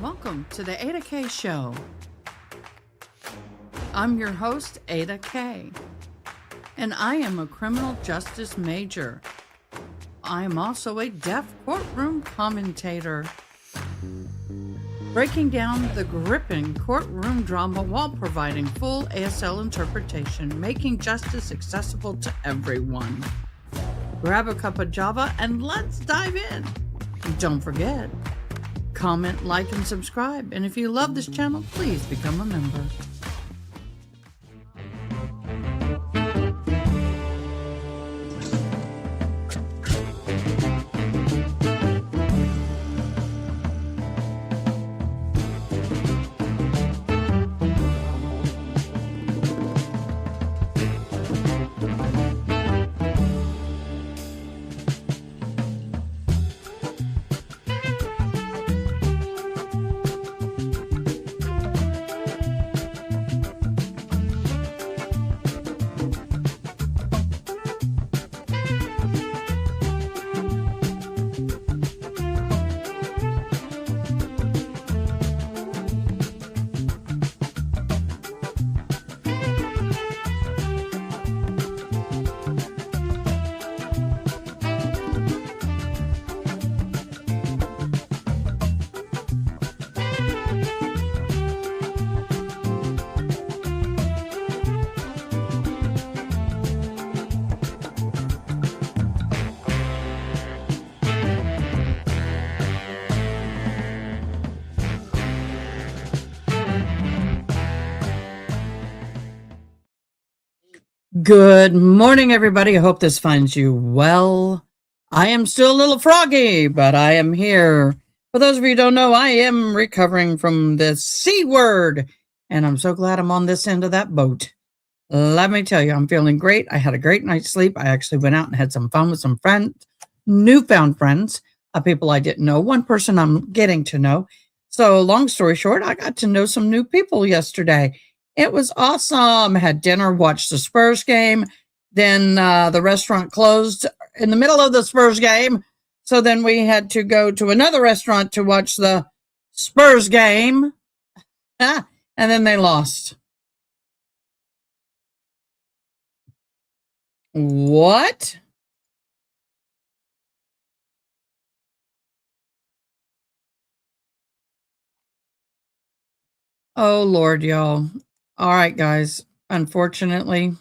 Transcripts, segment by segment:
Welcome to the Ada K Show. I'm your host, Ada K, and I am a criminal justice major. I am also a deaf courtroom commentator, breaking down the gripping courtroom drama while providing full ASL interpretation, making justice accessible to everyone. Grab a cup of Java and let's dive in. Don't forget, comment, like, and subscribe. And if you love this channel, please become a member. Good morning, everybody. I hope this finds you well. I am still a little froggy, but I am here. For those of you who don't know, I am recovering from the C word, and I'm so glad I'm on this end of that boat. Let me tell you, I'm feeling great. I had a great night's sleep. I actually went out and had some fun with some friends, newfound friends, people I didn't know, one person I'm getting to know. So long story short, I got to know some new people yesterday. It was awesome. Had dinner, watched the Spurs game. Then the restaurant closed in the middle of the Spurs game. So then we had to go to another restaurant to watch the Spurs game. And then they lost. What? Oh, Lord, y'all. All right, guys. Unfortunately.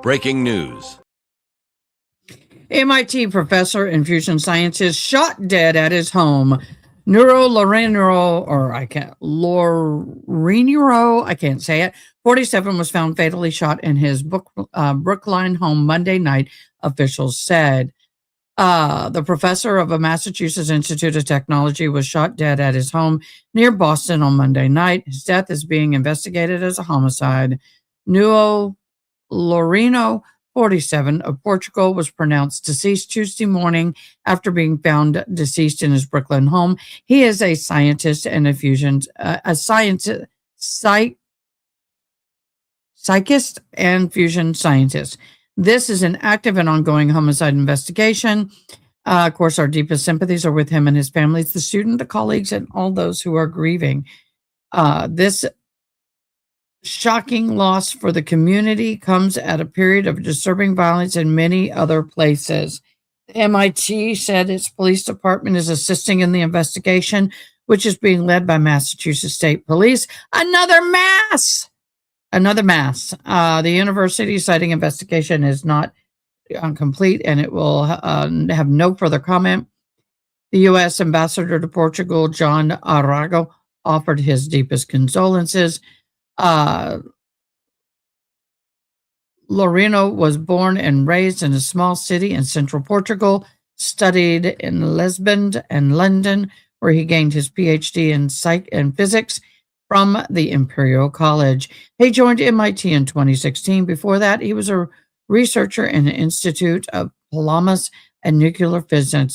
Breaking news. MIT professor in fusion sciences shot dead at his home. Laurinero, I can't say it. 47 was found fatally shot in his Brookline home Monday night, officials said. The professor of a Massachusetts Institute of Technology was shot dead at his home near Boston on Monday night. His death is being investigated as a homicide. Nuo Lourinho, 47, of Portugal, was pronounced deceased Tuesday morning after being found deceased in his Brooklyn home. He is a scientist and psychist and fusion scientist. This is an active and ongoing homicide investigation. Of course, our deepest sympathies are with him and his family, the student, the colleagues, and all those who are grieving. This shocking loss for the community comes at a period of disturbing violence in many other places. MIT said its police department is assisting in the investigation, which is being led by Massachusetts State Police. Another mass. The university citing investigation is not complete, and it will have no further comment. The U.S. ambassador to Portugal, John Arago, offered his deepest condolences. Lourinho was born and raised in a small city in central Portugal, studied in Lisbon and London, where he gained his PhD in physics from the Imperial College. He joined MIT in 2016. Before that, he was a researcher in the Institute of Palamas and Nuclear Fusion.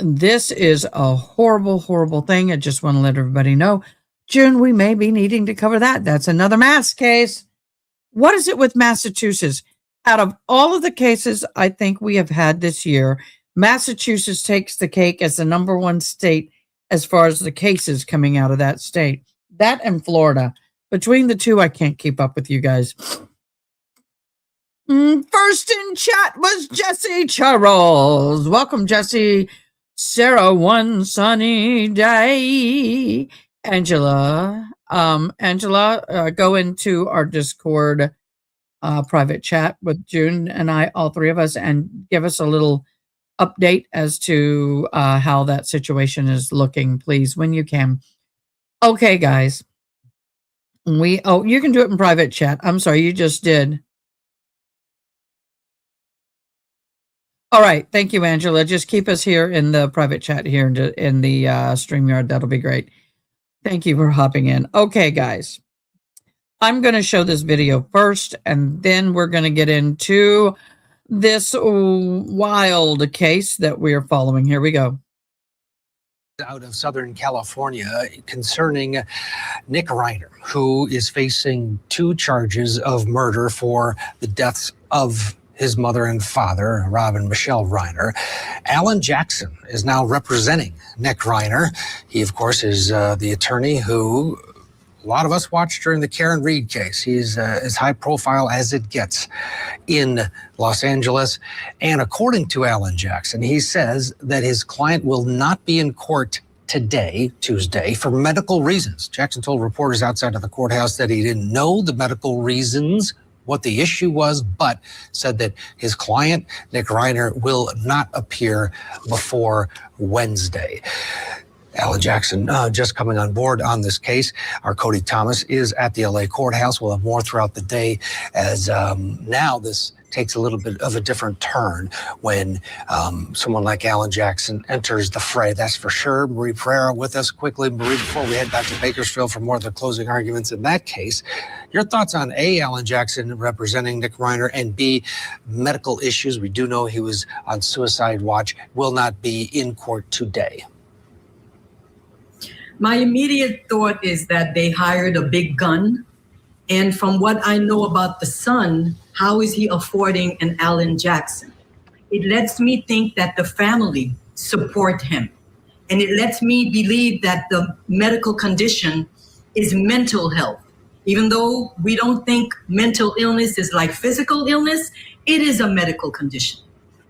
This is a horrible, horrible thing. I just want to let everybody know. June, we may be needing to cover that. That's another mass case. What is it with Massachusetts? out of all of the cases I think we have had this year, Massachusetts takes the cake as the number one state as far as the cases coming out of that state. That and Florida. Between the two, I can't keep up with you guys. First in chat was Jesse Charles. Welcome, Jesse. Sarah, one sunny day. Angela, go into our Discord private chat with June and I, all three of us, and give us a little update as to how that situation is looking, please, when you can. Okay, guys. You can do it in private chat. I'm sorry, you just did. All right. Thank you, Angela. Just keep us here in the private chat here in the StreamYard. That'll be great. Thank you for hopping in. Okay, guys. I'm going to show this video first, and then we're going to get into this wild case that we're following. Here we go. Out of Southern California concerning Nick Reiner, who is facing 2 charges of murder for the deaths of his mother and father, Rob and Michele Reiner. Alan Jackson is now representing Nick Reiner. He, of course, is the attorney who a lot of us watched during the Karen Reed case. He's as high profile as it gets in Los Angeles. And according to Alan Jackson, he says that his client will not be in court today, Tuesday, for medical reasons. Jackson told reporters outside of the courthouse that he didn't know the medical reasons, what the issue was, but said that his client, Nick Reiner, will not appear before Wednesday. Alan Jackson just coming on board on this case. Our Cody Thomas is at the LA courthouse. We'll have more throughout the day as now this takes a little bit of a different turn when someone like Alan Jackson enters the fray. That's for sure. Marie Pereira with us quickly. Marie, before we head back to Bakersfield for more of the closing arguments in that case, your thoughts on A, Alan Jackson representing Nick Reiner, and B, medical issues. We do know he was on suicide watch, will not be in court today. My immediate thought is that they hired a big gun. And from what I know about the son, how is he affording an Alan Jackson? It lets me think that the family support him. And it lets me believe that the medical condition is mental health. Even though we don't think mental illness is like physical illness, it is a medical condition.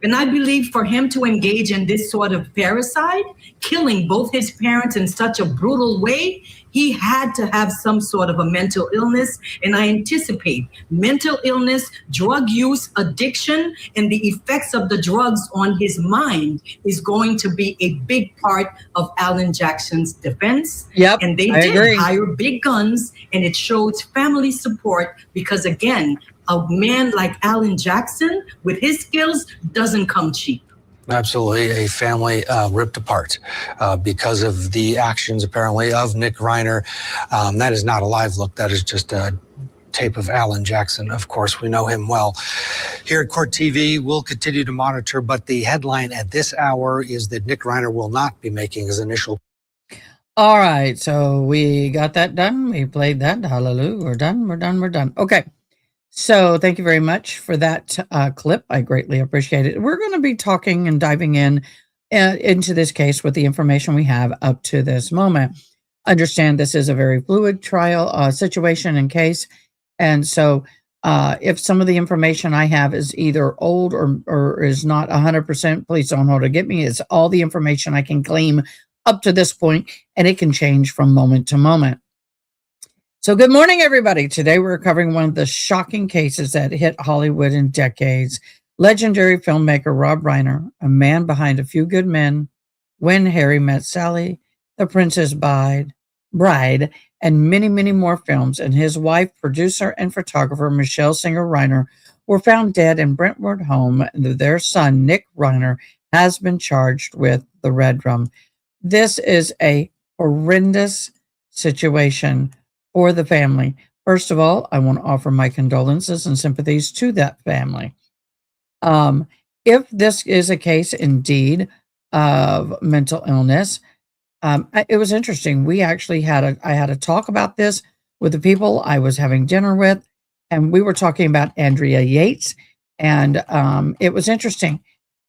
And I believe for him to engage in this sort of parricide, killing both his parents in such a brutal way, he had to have some sort of a mental illness. And I anticipate mental illness, drug use, addiction, and the effects of the drugs on his mind is going to be a big part of Alan Jackson's defense. Yep, and they did hire big guns, and it shows family support because, again, a man like Alan Jackson with his skills doesn't come cheap. Absolutely, a family ripped apart because of the actions, apparently, of Nick Reiner. That is not a live look. That is just a tape of Alan Jackson. Of course, we know him well. Here at Court TV, we'll continue to monitor, but the headline at this hour is that Nick Reiner will not be making his initial. All right, so we got that done. We played that. Hallelujah. We're done. Okay. So thank you very much for that clip. I greatly appreciate it. We're going to be talking and diving into this case with the information we have up to this moment. Understand this is a very fluid trial situation and case. And so if some of the information I have is either old or is not 100%, please don't hold it against me. It's all the information I can claim up to this point, and it can change from moment to moment. So good morning, everybody. Today we're covering one of the shocking cases that hit Hollywood in decades. Legendary filmmaker Rob Reiner, a man behind A Few Good Men, When Harry Met Sally, The Princess Bride, and many, many more films, and his wife, producer, and photographer Michele Singer Reiner were found dead in Brentwood home, and their son, Nick Reiner, has been charged with the Red Rum. This is a horrendous situation for the family. First of all, I want to offer my condolences and sympathies to that family. If this is a case indeed of mental illness, it was interesting. We actually I had a talk about this with the people I was having dinner with, and we were talking about Andrea Yates And it was interesting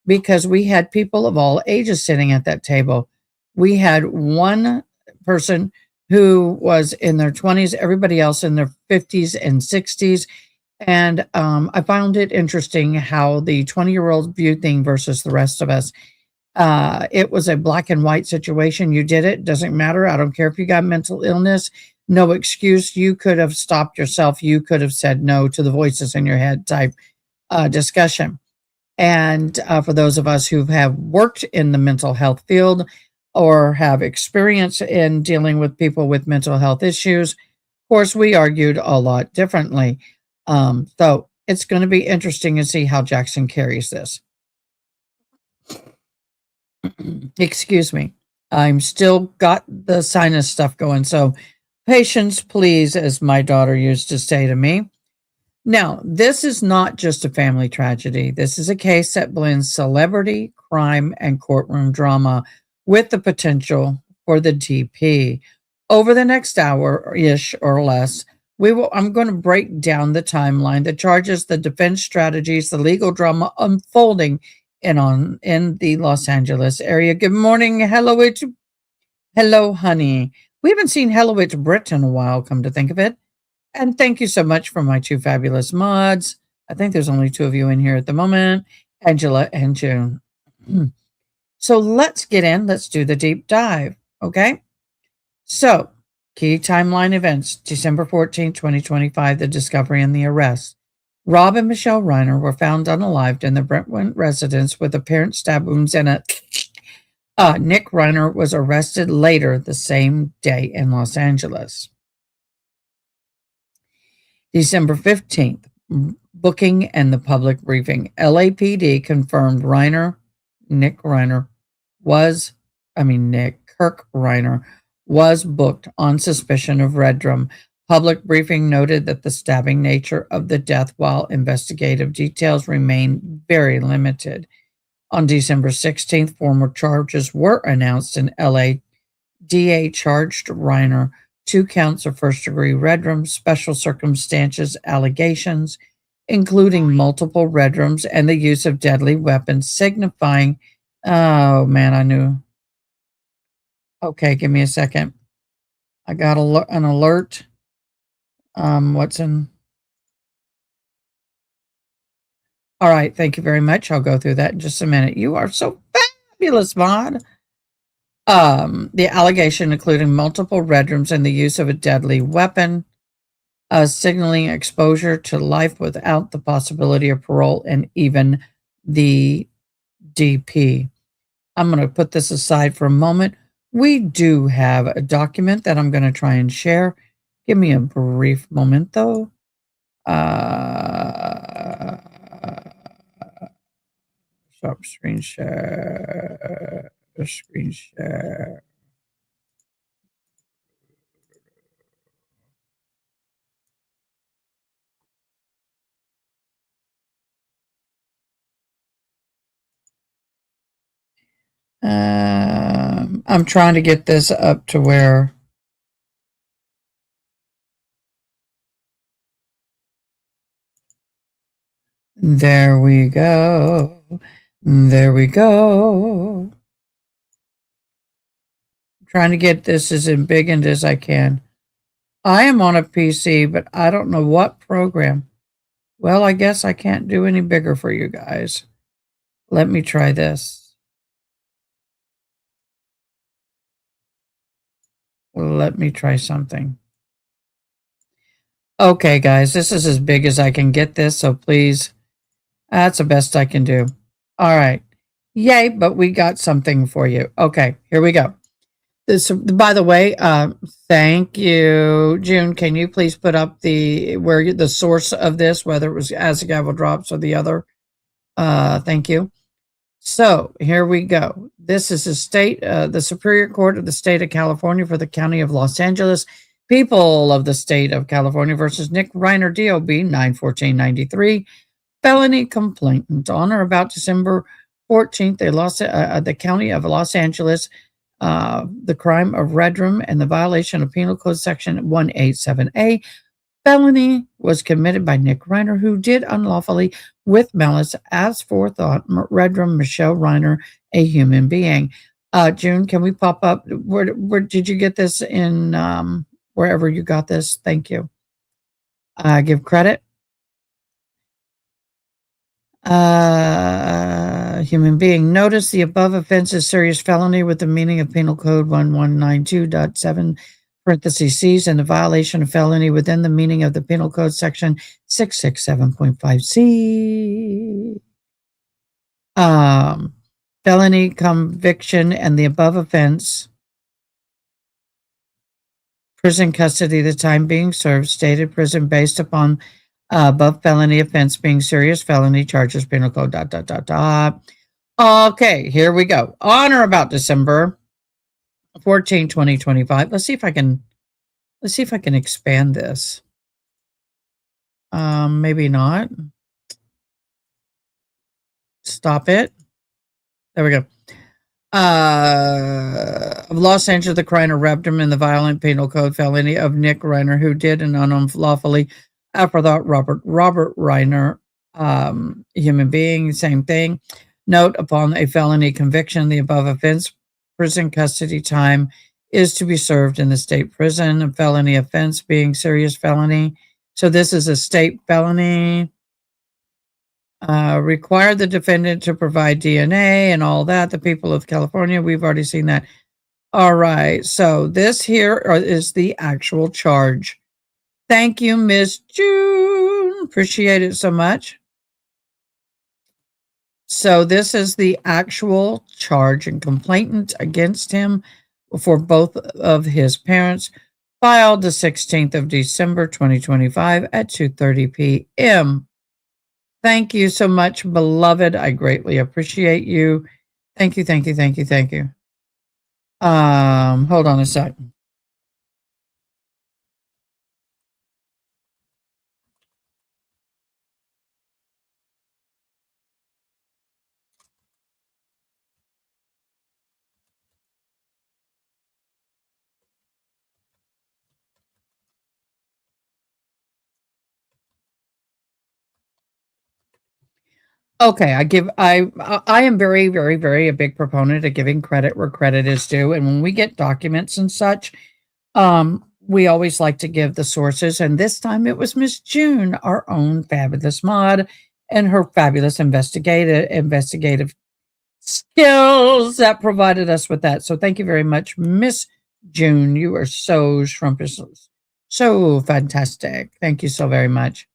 because we had people of all ages sitting at that table. We had one person who was in their 20s, everybody else in their 50s and 60s. And I found it interesting how the 20-year-old viewed things versus the rest of us. It was a black and white situation. You did it. Doesn't matter. I don't care if you got mental illness. No excuse. You could have stopped yourself. You could have said no to the voices in your head type discussion. And for those of us who have worked in the mental health field or have experience in dealing with people with mental health issues, of course, we argued a lot differently. So it's going to be interesting to see how Jackson carries this. Excuse me. I'm still got the sinus stuff going. So patience, please, as my daughter used to say to me. Now, this is not just a family tragedy. This is a case that blends celebrity, crime, and courtroom drama with the potential for the DP. Over the next hour-ish or less, I'm going to break down the timeline, the charges, the defense strategies, the legal drama unfolding in the Los Angeles area. Good morning, hello, honey. We haven't seen Hello It's Brit in a while, come to think of it. And thank you so much for my two fabulous mods. I think there's only two of you in here at the moment, Angela and June. So let's get in. Let's do the deep dive. Okay. So key timeline events, December 14, 2025, the discovery and the arrest. Rob and Michele Reiner were found unalived in the Brentwood residence with apparent stab wounds in it. Nick Reiner was arrested later the same day in Los Angeles. December 15th, booking and the public briefing. LAPD confirmed Kirk Reiner was booked on suspicion of red drum. Public briefing noted that the stabbing nature of the death, while investigative details remain very limited. On December 16th, formal charges were announced in LA. DA charged Reiner 2 counts of first-degree red drum, special circumstances allegations, including multiple red drums and the use of deadly weapons, signifying, oh man, I knew. Okay, give me a second. I got an alert. What's in? All right, thank you very much. I'll go through that in just a minute. You are so fabulous, Mod. The allegation including multiple red rooms and the use of a deadly weapon, signaling exposure to life without the possibility of parole, and even the DP. I'm going to put this aside for a moment. We do have a document that I'm going to try and share. Give me a brief moment, though. Stop screen share. Screen share. I'm trying to get this up to where there we go. There we go. I'm trying to get this as big and as I can. I am on a PC, but I don't know what program. Well, I guess I can't do any bigger for you guys. Let me try this. Let me try something. Okay, guys, this is as big as I can get this, so please, that's the best I can do. All right. Yay, but we got something for you. Okay, here we go. This, by the way, thank you, June. Can you please put up the source of this, whether it was As the Gavel Drops or the other? Thank you. So here we go. This is the Superior Court of the State of California for the County of Los Angeles. People of the State of California versus Nick Reiner, DOB 91493. Felony complainant. On or about December 14th, the County of Los Angeles, the crime of red room and the violation of Penal Code Section 187A, felony was committed by Nick Reiner, who did unlawfully with malice as forethought render Michele Reiner a human being. June, can we pop up? Where did you get this in? Wherever you got this, thank you. Give credit. Human being. Notice the above offense is serious felony with the meaning of Penal Code 1192.7 parentheses C's and the violation of felony within the meaning of the Penal Code section 667.5C. Felony conviction and the above offense, prison custody, the time being served, stated prison based upon above felony offense being serious felony charges, Penal Code, ... Okay, here we go. On or about December 14, 2025. Let's see if I can expand this. Maybe not. Stop it. There we go. Of Los Angeles, the crime of Reptum in the violent penal code felony of Nick Reiner, who did and unlawfully afterthought Robert Reiner, human being, same thing. Note, upon a felony conviction, the above offense, prison custody time is to be served in the state prison. A felony offense being serious felony. So this is a state felony. Require the defendant to provide DNA and all that. The people of California, we've already seen that. All right. So this here is the actual charge. Thank you, Miss June. Appreciate it so much. So this is the actual charge and complaint against him for both of his parents, filed the 16th of December, 2025 at 2:30 p.m. Thank you so much, beloved. I greatly appreciate you. Thank you, thank you, thank you, thank you. Hold on a sec. Okay, I am very, very, very a big proponent of giving credit where credit is due. And when we get documents and such, we always like to give the sources. And this time it was Miss June, our own fabulous mod, and her fabulous investigative skills that provided us with that. So thank you very much, Miss June. You are so shrumpus, so fantastic. Thank you so very much.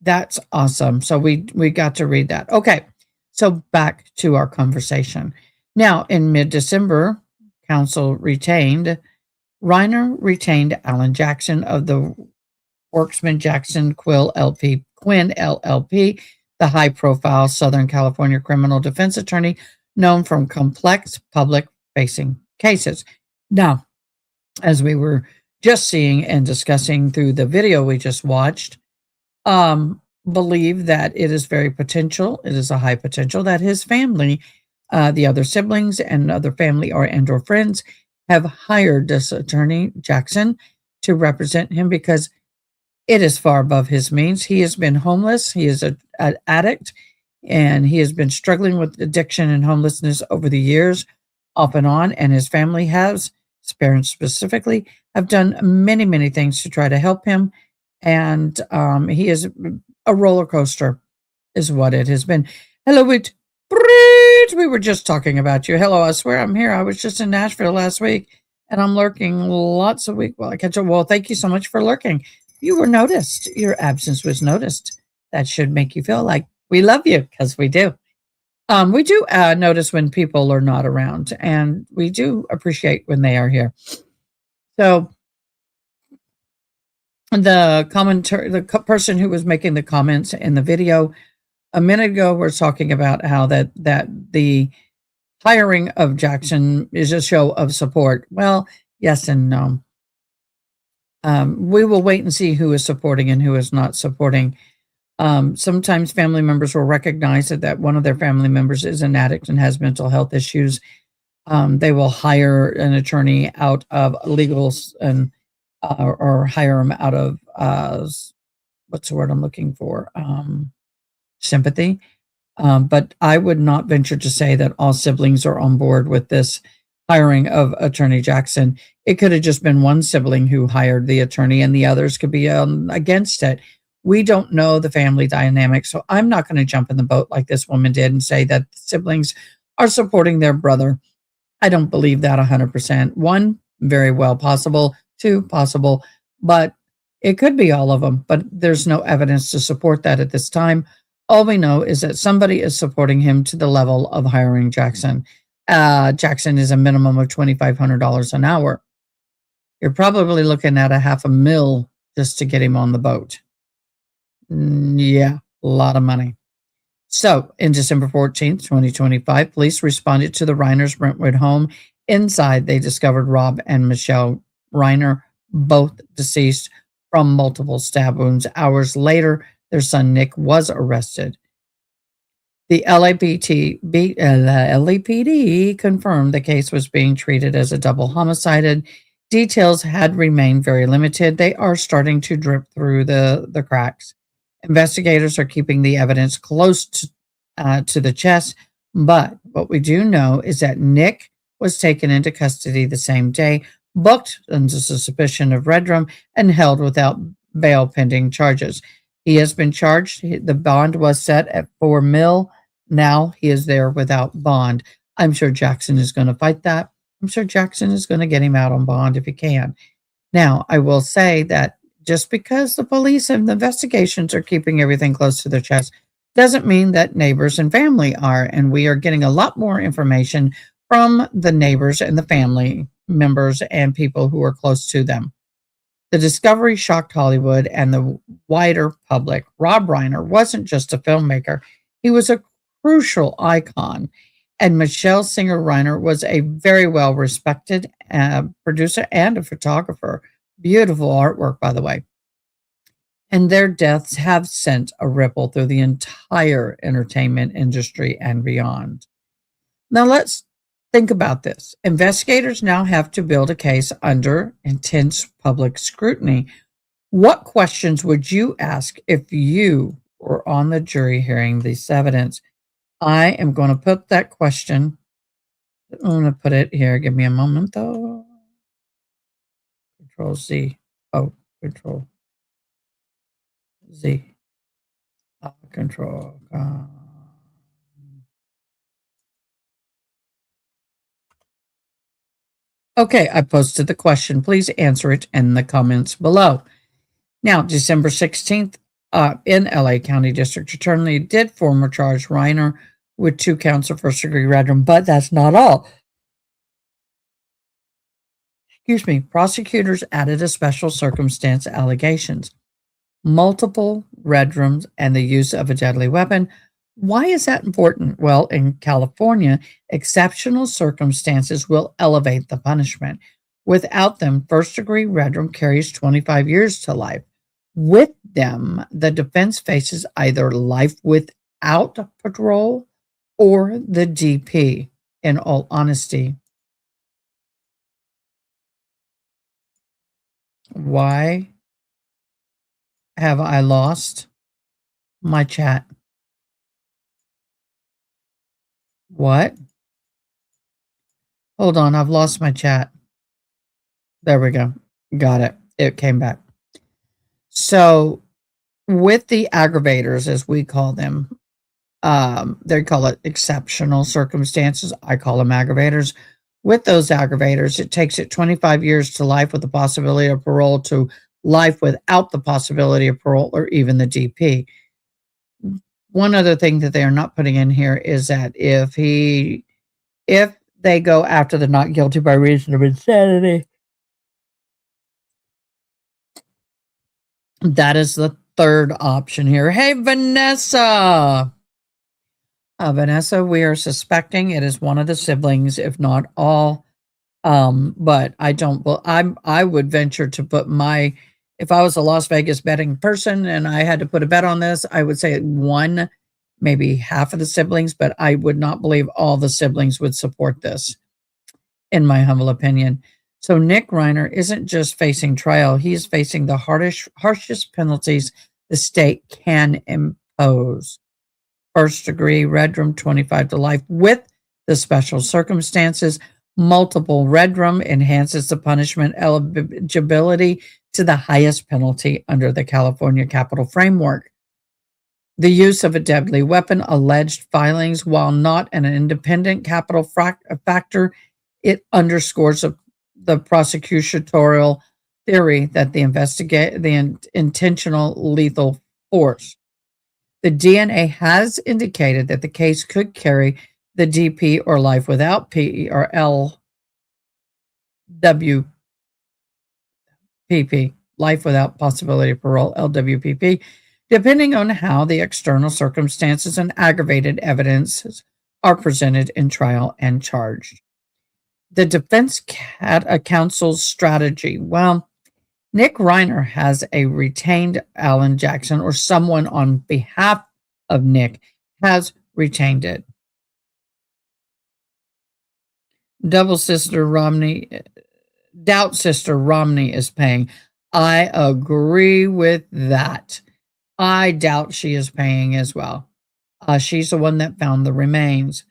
That's awesome. So we got to read that. Okay. So back to our conversation. Now, in mid-December, counsel Reiner retained Alan Jackson of the Worksman Jackson Quinn LLP, the high-profile Southern California criminal defense attorney known from complex public-facing cases. Now, as we were just seeing and discussing through the video we just watched, believe that it is a high potential that his family, the other siblings and other family or friends have hired this attorney Jackson to represent him because it is far above his means. He has been homeless. He is an addict, and he has been struggling with addiction and homelessness over the years, off and on, and his family his parents specifically, have done many, many things to try to help him. And he is a roller coaster is what it has been. Hello, Bridge. We were just talking about you. Hello, I swear I'm here. I was just in Nashville last week, and I'm lurking lots of weeks while I catch up. Well, thank you so much for lurking. You were noticed. Your absence was noticed. That should make you feel like we love you, because we do. We do notice when people are not around, and we do appreciate when they are here. So the person who was making the comments in the video a minute ago was talking about how that the hiring of Jackson is a show of support. Well, yes and no. We will wait and see who is supporting and who is not supporting. Sometimes family members will recognize that one of their family members is an addict and has mental health issues. They will hire an attorney out of legals and or hire him out of what's the word I'm looking for? Sympathy. But I would not venture to say that all siblings are on board with this hiring of Attorney Jackson. It could have just been one sibling who hired the attorney, and the others could be against it. We don't know the family dynamic, so I'm not going to jump in the boat like this woman did and say that siblings are supporting their brother. I don't believe that 100%. One, very well possible. Two, possible. But it could be all of them, but there's no evidence to support that at this time. All we know is that somebody is supporting him to the level of hiring Jackson. Jackson is a minimum of $2,500 an hour. You're probably looking at $500,000 just to get him on the boat. Yeah, a lot of money. So, in December 14th, 2025, police responded to the Reiners' Brentwood home. Inside, they discovered Rob and Michele Reiner, both deceased from multiple stab wounds. Hours later, their son Nick was arrested. The LAPD confirmed the case was being treated as a double homicide. Details had remained very limited. They are starting to drip through the cracks. Investigators are keeping the evidence close to the chest, but what we do know is that Nick was taken into custody the same day, booked under suspicion of redrum, and held without bail pending charges. He has been charged. The bond was set at $4 million. Now he is there without bond. I'm sure Jackson is going to fight that. I'm sure Jackson is going to get him out on bond if he can. Now, I will say that just because the police and the investigations are keeping everything close to their chest doesn't mean that neighbors and family are. And we are getting a lot more information from the neighbors and the family members and people who are close to them. The discovery shocked Hollywood and the wider public. Rob Reiner wasn't just a filmmaker. He was a crucial icon. And Michele Singer Reiner was a very well-respected producer and a photographer. Beautiful artwork, by the way. And their deaths have sent a ripple through the entire entertainment industry and beyond. Now let's think about this. Investigators now have to build a case under intense public scrutiny. What questions would you ask if you were on the jury hearing this evidence? I am going to put that question. I'm going to put it here. Give me a moment, though. Control Z. Oh, Control Z. Control. Okay, I posted the question. Please answer it in the comments below. Now, December 16th, in LA County District Attorney did former charge Reiner with 2 counts of first-degree redrum, but that's not all. Excuse me. Prosecutors added a special circumstance allegations, multiple redrums, and the use of a deadly weapon. Why is that important? Well, in California, exceptional circumstances will elevate the punishment. Without them, first-degree redrum carries 25 years to life. With them, the defense faces either life without parole or the DP, in all honesty. Why have I lost my chat? What? Hold on, I've lost my chat. There we go. Got it. It came back. So, with the aggravators, as we call them, they call it exceptional circumstances. I call them aggravators. With those aggravators, it takes it 25 years to life with the possibility of parole to life without the possibility of parole or even the DP. One other thing that they are not putting in here is that if they go after the not guilty by reason of insanity, that is the third option here. Hey, Vanessa. Vanessa, we are suspecting it is one of the siblings, if not all. But I would venture to put if I was a Las Vegas betting person and I had to put a bet on this, I would say one, maybe half of the siblings, but I would not believe all the siblings would support this, in my humble opinion. So Nick Reiner isn't just facing trial, he is facing the harshest penalties the state can impose. First degree red room, 25 to life with the special circumstances. Multiple red room enhances the punishment eligibility to the highest penalty under the California capital framework. The use of a deadly weapon, alleged filings, while not an independent capital factor, it underscores the prosecutorial theory that the intentional lethal force. The DNA has indicated that the case could carry the DP or life without P or LWPP, life without possibility of parole, LWPP, depending on how the external circumstances and aggravated evidence are presented in trial and charged. The defense counsel's strategy. Well, Nick Reiner has a retained Alan Jackson, or someone on behalf of Nick has retained it. Doubt Sister Romney is paying. I agree with that. I doubt she is paying as well. She's the one that found the remains.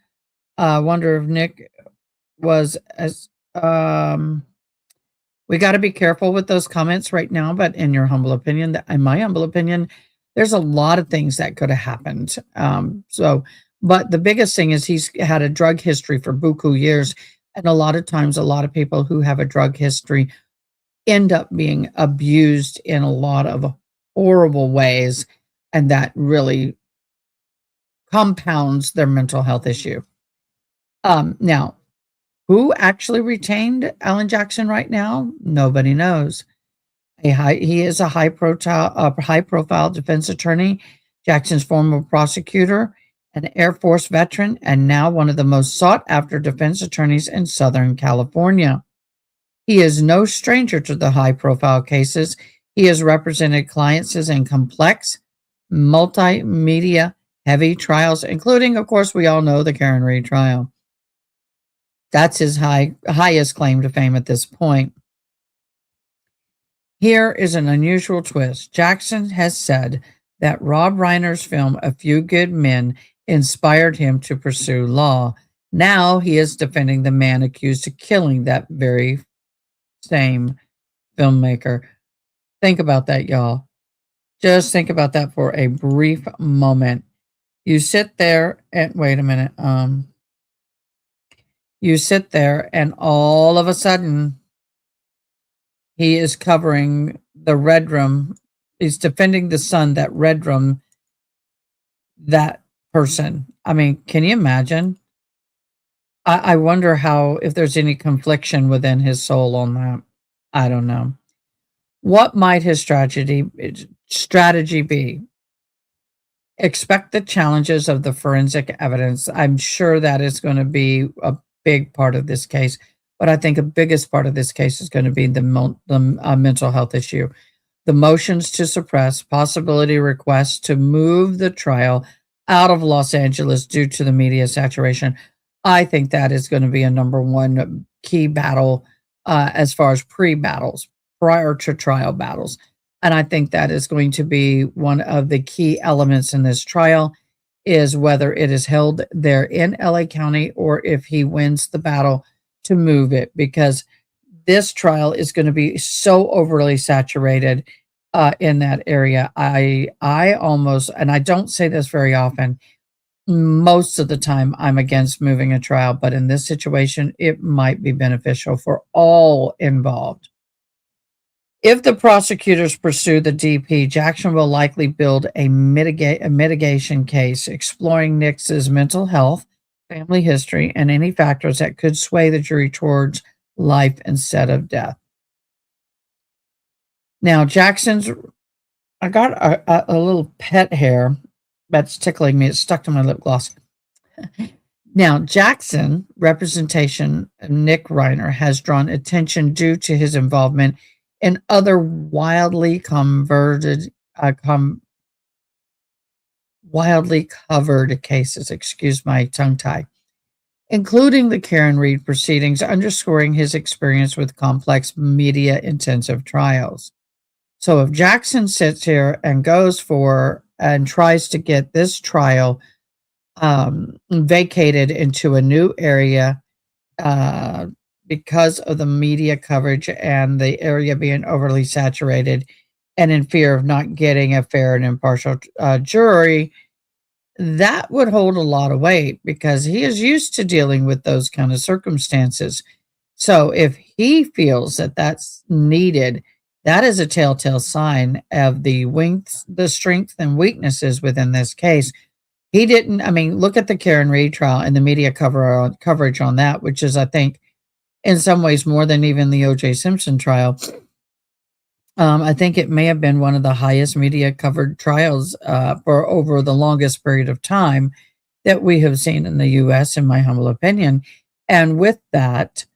I wonder if Nick was as we got to be careful with those comments right now, but in my humble opinion, there's a lot of things that could have happened. But the biggest thing is he's had a drug history for buku years. And a lot of times, a lot of people who have a drug history end up being abused in a lot of horrible ways. And that really compounds their mental health issue. Now, who actually retained Alan Jackson right now? Nobody knows. He is a high-profile defense attorney, Jackson's former prosecutor, an Air Force veteran, and now one of the most sought-after defense attorneys in Southern California. He is no stranger to the high-profile cases. He has represented clients in complex, multimedia, heavy trials, including, of course, we all know the Karen Reed trial. That's his highest claim to fame at this point. Here is an unusual twist. Jackson has said that Rob Reiner's film, A Few Good Men, inspired him to pursue law. Now he is defending the man accused of killing that very same filmmaker. Think about that, y'all. Just think about that for a brief moment. You sit there and wait a minute. You sit there and all of a sudden he is covering the red room. He's defending the son that red room, that person. I mean, can you imagine? I wonder if there's any confliction within his soul on that. I don't know. What might his strategy be? Expect the challenges of the forensic evidence. I'm sure that is going to be a big part of this case, but I think the biggest part of this case is going to be the mental health issue. The motions to suppress, possibility requests to move the trial out of Los Angeles due to the media saturation. I think that is going to be a number one key battle as far as pre-battles, prior to trial battles. And I think that is going to be one of the key elements in this trial, is whether it is held there in LA County or if he wins the battle to move it, because this trial is going to be so overly saturated in that area. I almost, and I don't say this very often, most of the time I'm against moving a trial, but in this situation, it might be beneficial for all involved. If the prosecutors pursue the DP, Jackson will likely build a mitigation case exploring Nick's mental health, family history, and any factors that could sway the jury towards life instead of death. Now, I got a little pet hair that's tickling me. It's stuck to my lip gloss. Now, Jackson representation, Nick Reiner, has drawn attention due to his involvement in other wildly covered cases. Excuse my tongue tie. including the Karen Reed proceedings, underscoring his experience with complex media-intensive trials. So if Jackson sits here and goes for and tries to get this trial vacated into a new area because of the media coverage and the area being overly saturated and in fear of not getting a fair and impartial jury, that would hold a lot of weight because he is used to dealing with those kind of circumstances. So if he feels that that's needed, that is a telltale sign of the strength and weaknesses within this case. He didn't, I mean, look at the Karen Reed trial and the media coverage on that, which is, I think, in some ways more than even the O.J. Simpson trial. I think it may have been one of the highest media covered trials for over the longest period of time that we have seen in the U.S., in my humble opinion. And with that,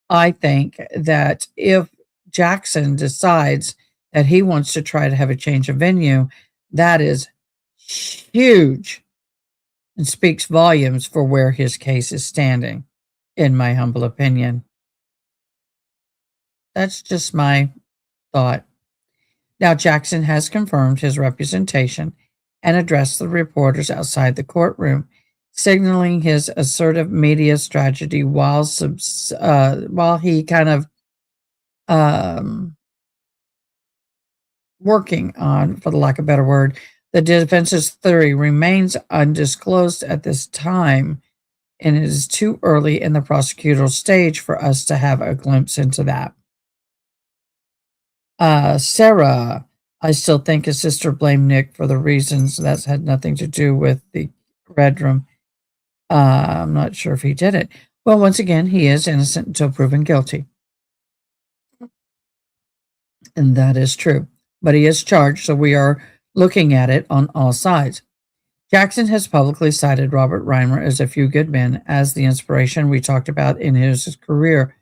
I think that if Jackson decides that he wants to try to have a change of venue, that is huge and speaks volumes for where his case is standing, in my humble opinion. That's just my thought. Now, Jackson has confirmed his representation and addressed the reporters outside the courtroom, signaling his assertive media strategy while he kind of working on, for the lack of a better word, the defense's theory remains undisclosed at this time, and it is too early in the prosecutorial stage for us to have a glimpse into that. Sarah, I still think his sister blamed Nick for the reasons that's had nothing to do with the red room. I'm not sure if he did it. Well, once again, he is innocent until proven guilty. And that is true. But he is charged, so we are looking at it on all sides. Jackson has publicly cited Robert Reiner as A Few Good Men as the inspiration we talked about in his career.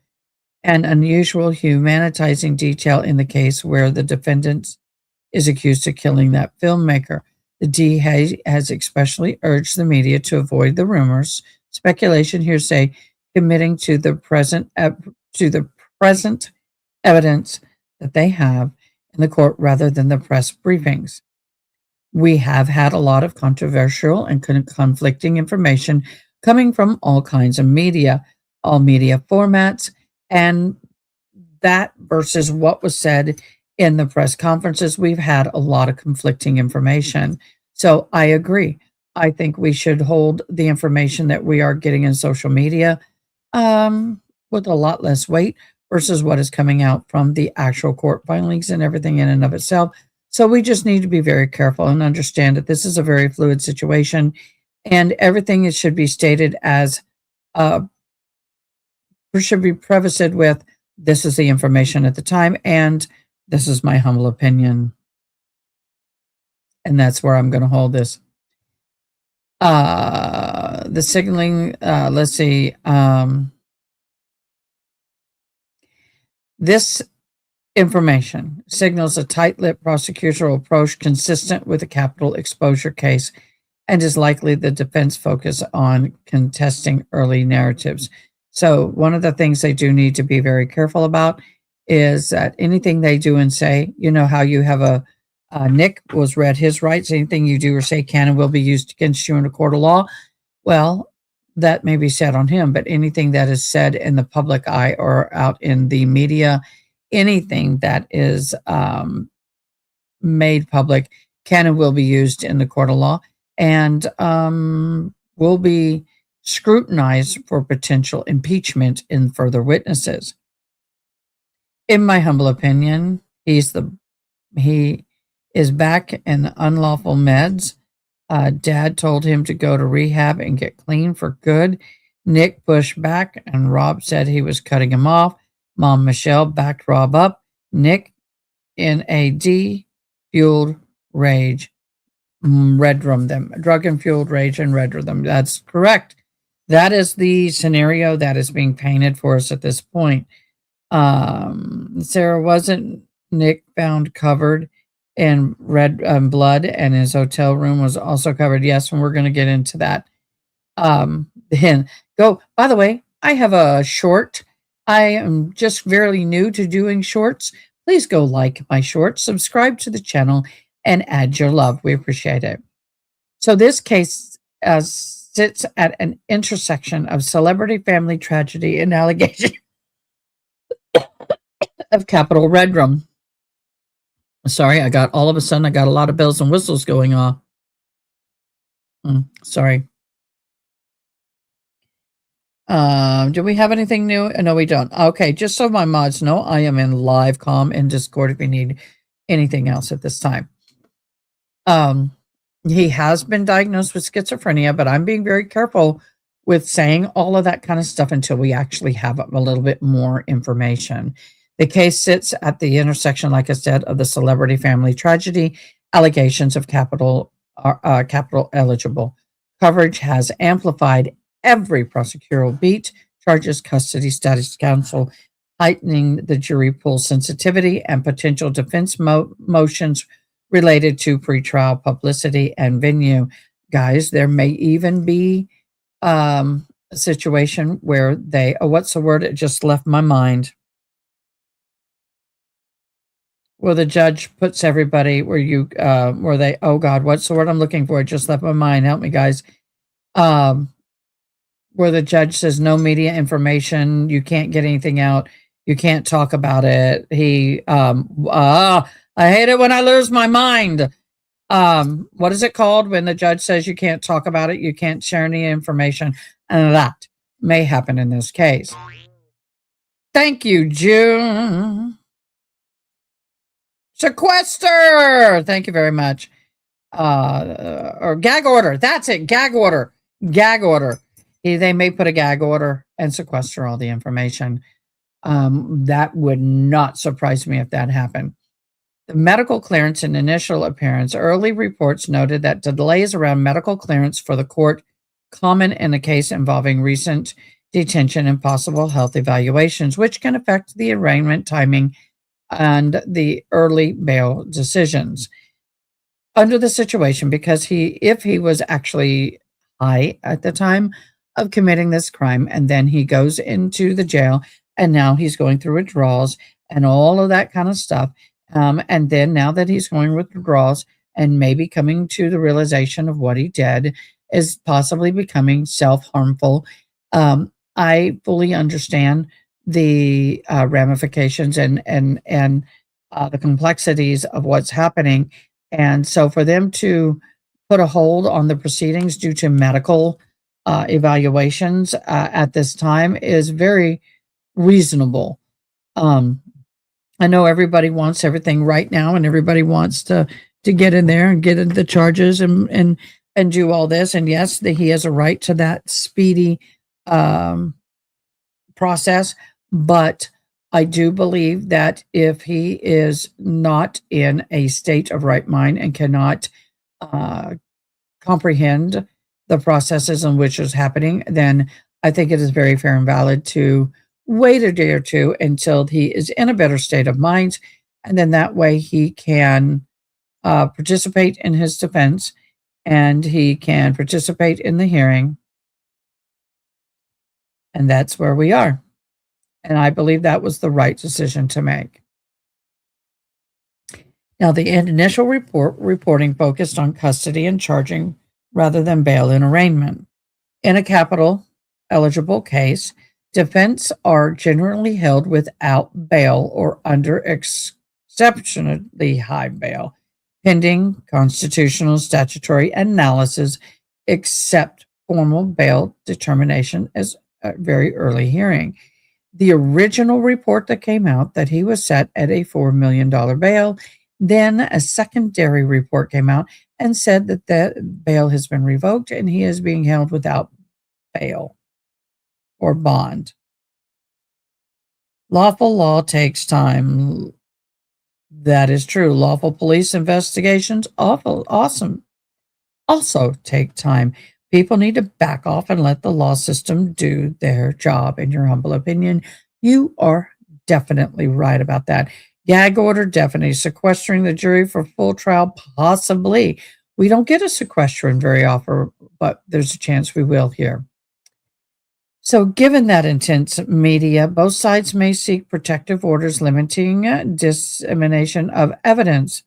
An unusual humanizing detail in the case where the defendant is accused of killing that filmmaker. The DA has especially urged the media to avoid the rumors, speculation, hearsay, committing to the present evidence that they have in the court rather than the press briefings. We have had a lot of controversial and conflicting information coming from all kinds of media, all media formats, and that versus what was said in the press conferences, we've had a lot of conflicting information. So I agree. I think we should hold the information that we are getting in social media with a lot less weight versus what is coming out from the actual court filings and everything in and of itself. So we just need to be very careful and understand that this is a very fluid situation, and everything should be stated as should be prefaced with, this is the information at the time, and this is my humble opinion. And that's where I'm going to hold this. The signaling, let's see. This information signals a tight-lipped prosecutorial approach consistent with a capital exposure case and is likely the defense focus on contesting early narratives. So one of the things they do need to be very careful about is that anything they do and say, you know how you have Nick was read his rights, anything you do or say can and will be used against you in a court of law. Well, that may be said on him, but anything that is said in the public eye or out in the media, anything that is made public can and will be used in the court of law and will be scrutinized for potential impeachment in further witnesses. In my humble opinion, he is back in unlawful meds. Dad told him to go to rehab and get clean for good. Nick pushed back and Rob said he was cutting him off. Mom Michele backed Rob up. Nick, in a fueled rage, red room them, drug and fueled rage and red room them. That's correct. That is the scenario that is being painted for us at this point. Sarah, wasn't Nick found covered in red blood and his hotel room was also covered? Yes, and we're going to get into that. then go. By the way, I have a short. I am just very new to doing shorts. Please go like my shorts, subscribe to the channel, and add your love. We appreciate it. So this case sits at an intersection of celebrity family tragedy and allegation of capital redrum. Sorry, I got all of a sudden I got a lot of bells and whistles going on. Sorry. Do we have anything new? No, we don't. Okay, just so my mods know, I am in live comm in Discord if you need anything else at this time. He has been diagnosed with schizophrenia, but I'm being very careful with saying all of that kind of stuff until we actually have a little bit more information. The case sits at the intersection, like I said, of the celebrity family tragedy, allegations of capital eligible coverage has amplified every prosecutorial beat, charges, custody status counsel, heightening the jury pool sensitivity and potential defense motions related to pretrial publicity and venue. Guys, there may even be a situation where what's the word? It just left my mind. Where the judge puts everybody oh God, what's the word I'm looking for? It just left my mind. Help me, guys. Where the judge says no media information, you can't get anything out, you can't talk about it. I hate it when I lose my mind. What is it called when the judge says you can't talk about it, you can't share any information? And that may happen in this case. Thank you, June. Sequester. Thank you very much. Or gag order. That's it. Gag order. Gag order. They may put a gag order and sequester all the information. That would not surprise me if that happened. The medical clearance and initial appearance. Early reports noted that delays around medical clearance for the court common in a case involving recent detention and possible health evaluations, which can affect the arraignment timing and the early bail decisions. Under the situation, because if he was actually high at the time of committing this crime, and then he goes into the jail, and now he's going through withdrawals and all of that kind of stuff. And then now that he's going with withdrawals and maybe coming to the realization of what he did is possibly becoming self-harmful. I fully understand the ramifications and the complexities of what's happening. And so for them to put a hold on the proceedings due to medical evaluations at this time is very reasonable. I know everybody wants everything right now, and everybody wants to get in there and get into the charges and do all this. And yes, he has a right to that speedy process. But I do believe that if he is not in a state of right mind and cannot comprehend the processes in which is happening, then I think it is very fair and valid to wait a day or two until he is in a better state of mind. And then that way he can participate in his defense and he can participate in the hearing. And that's where we are. And I believe that was the right decision to make. Now, the initial reporting focused on custody and charging rather than bail and arraignment. In a capital eligible case, defense are generally held without bail or under exceptionally high bail, pending constitutional statutory analysis, except formal bail determination as a very early hearing. The original report that came out that he was set at a $4 million bail. Then a secondary report came out and said that the bail has been revoked and he is being held without bail or bond. Lawful law takes time. That is true. Lawful police investigations also take time. People need to back off and let the law system do their job. In your humble opinion, you are definitely right about that. Gag order, definitely. Sequestering the jury for full trial, possibly. We don't get a sequestration very often, but there's a chance we will here. So, given that intense media, both sides may seek protective orders limiting dissemination of evidence.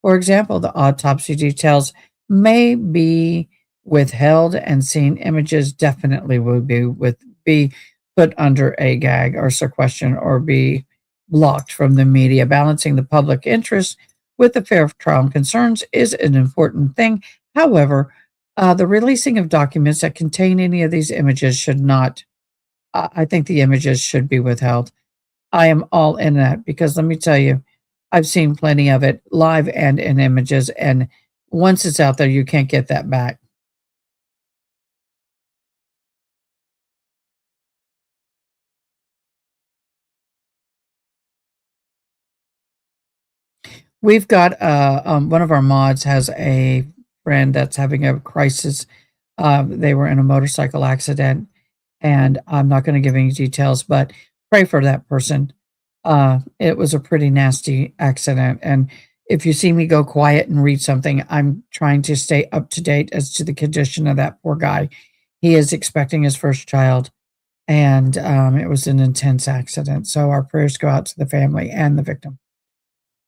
For example, the autopsy details may be withheld, and scene images definitely would be put under a gag or sequestration or be blocked from the media. Balancing the public interest with the fair trial concerns is an important thing. However, the releasing of documents that contain any of these images should not. I think the images should be withheld. I am all in that because let me tell you, I've seen plenty of it live and in images, and once it's out there, you can't get that back. We've got one of our mods has a friend that's having a crisis. They were in a motorcycle accident, and I'm not going to give any details, but pray for that person. It was a pretty nasty accident, and if you see me go quiet and read something, I'm trying to stay up to date as to the condition of that poor guy. He is expecting his first child, and it was an intense accident. So our prayers go out to the family and the victim.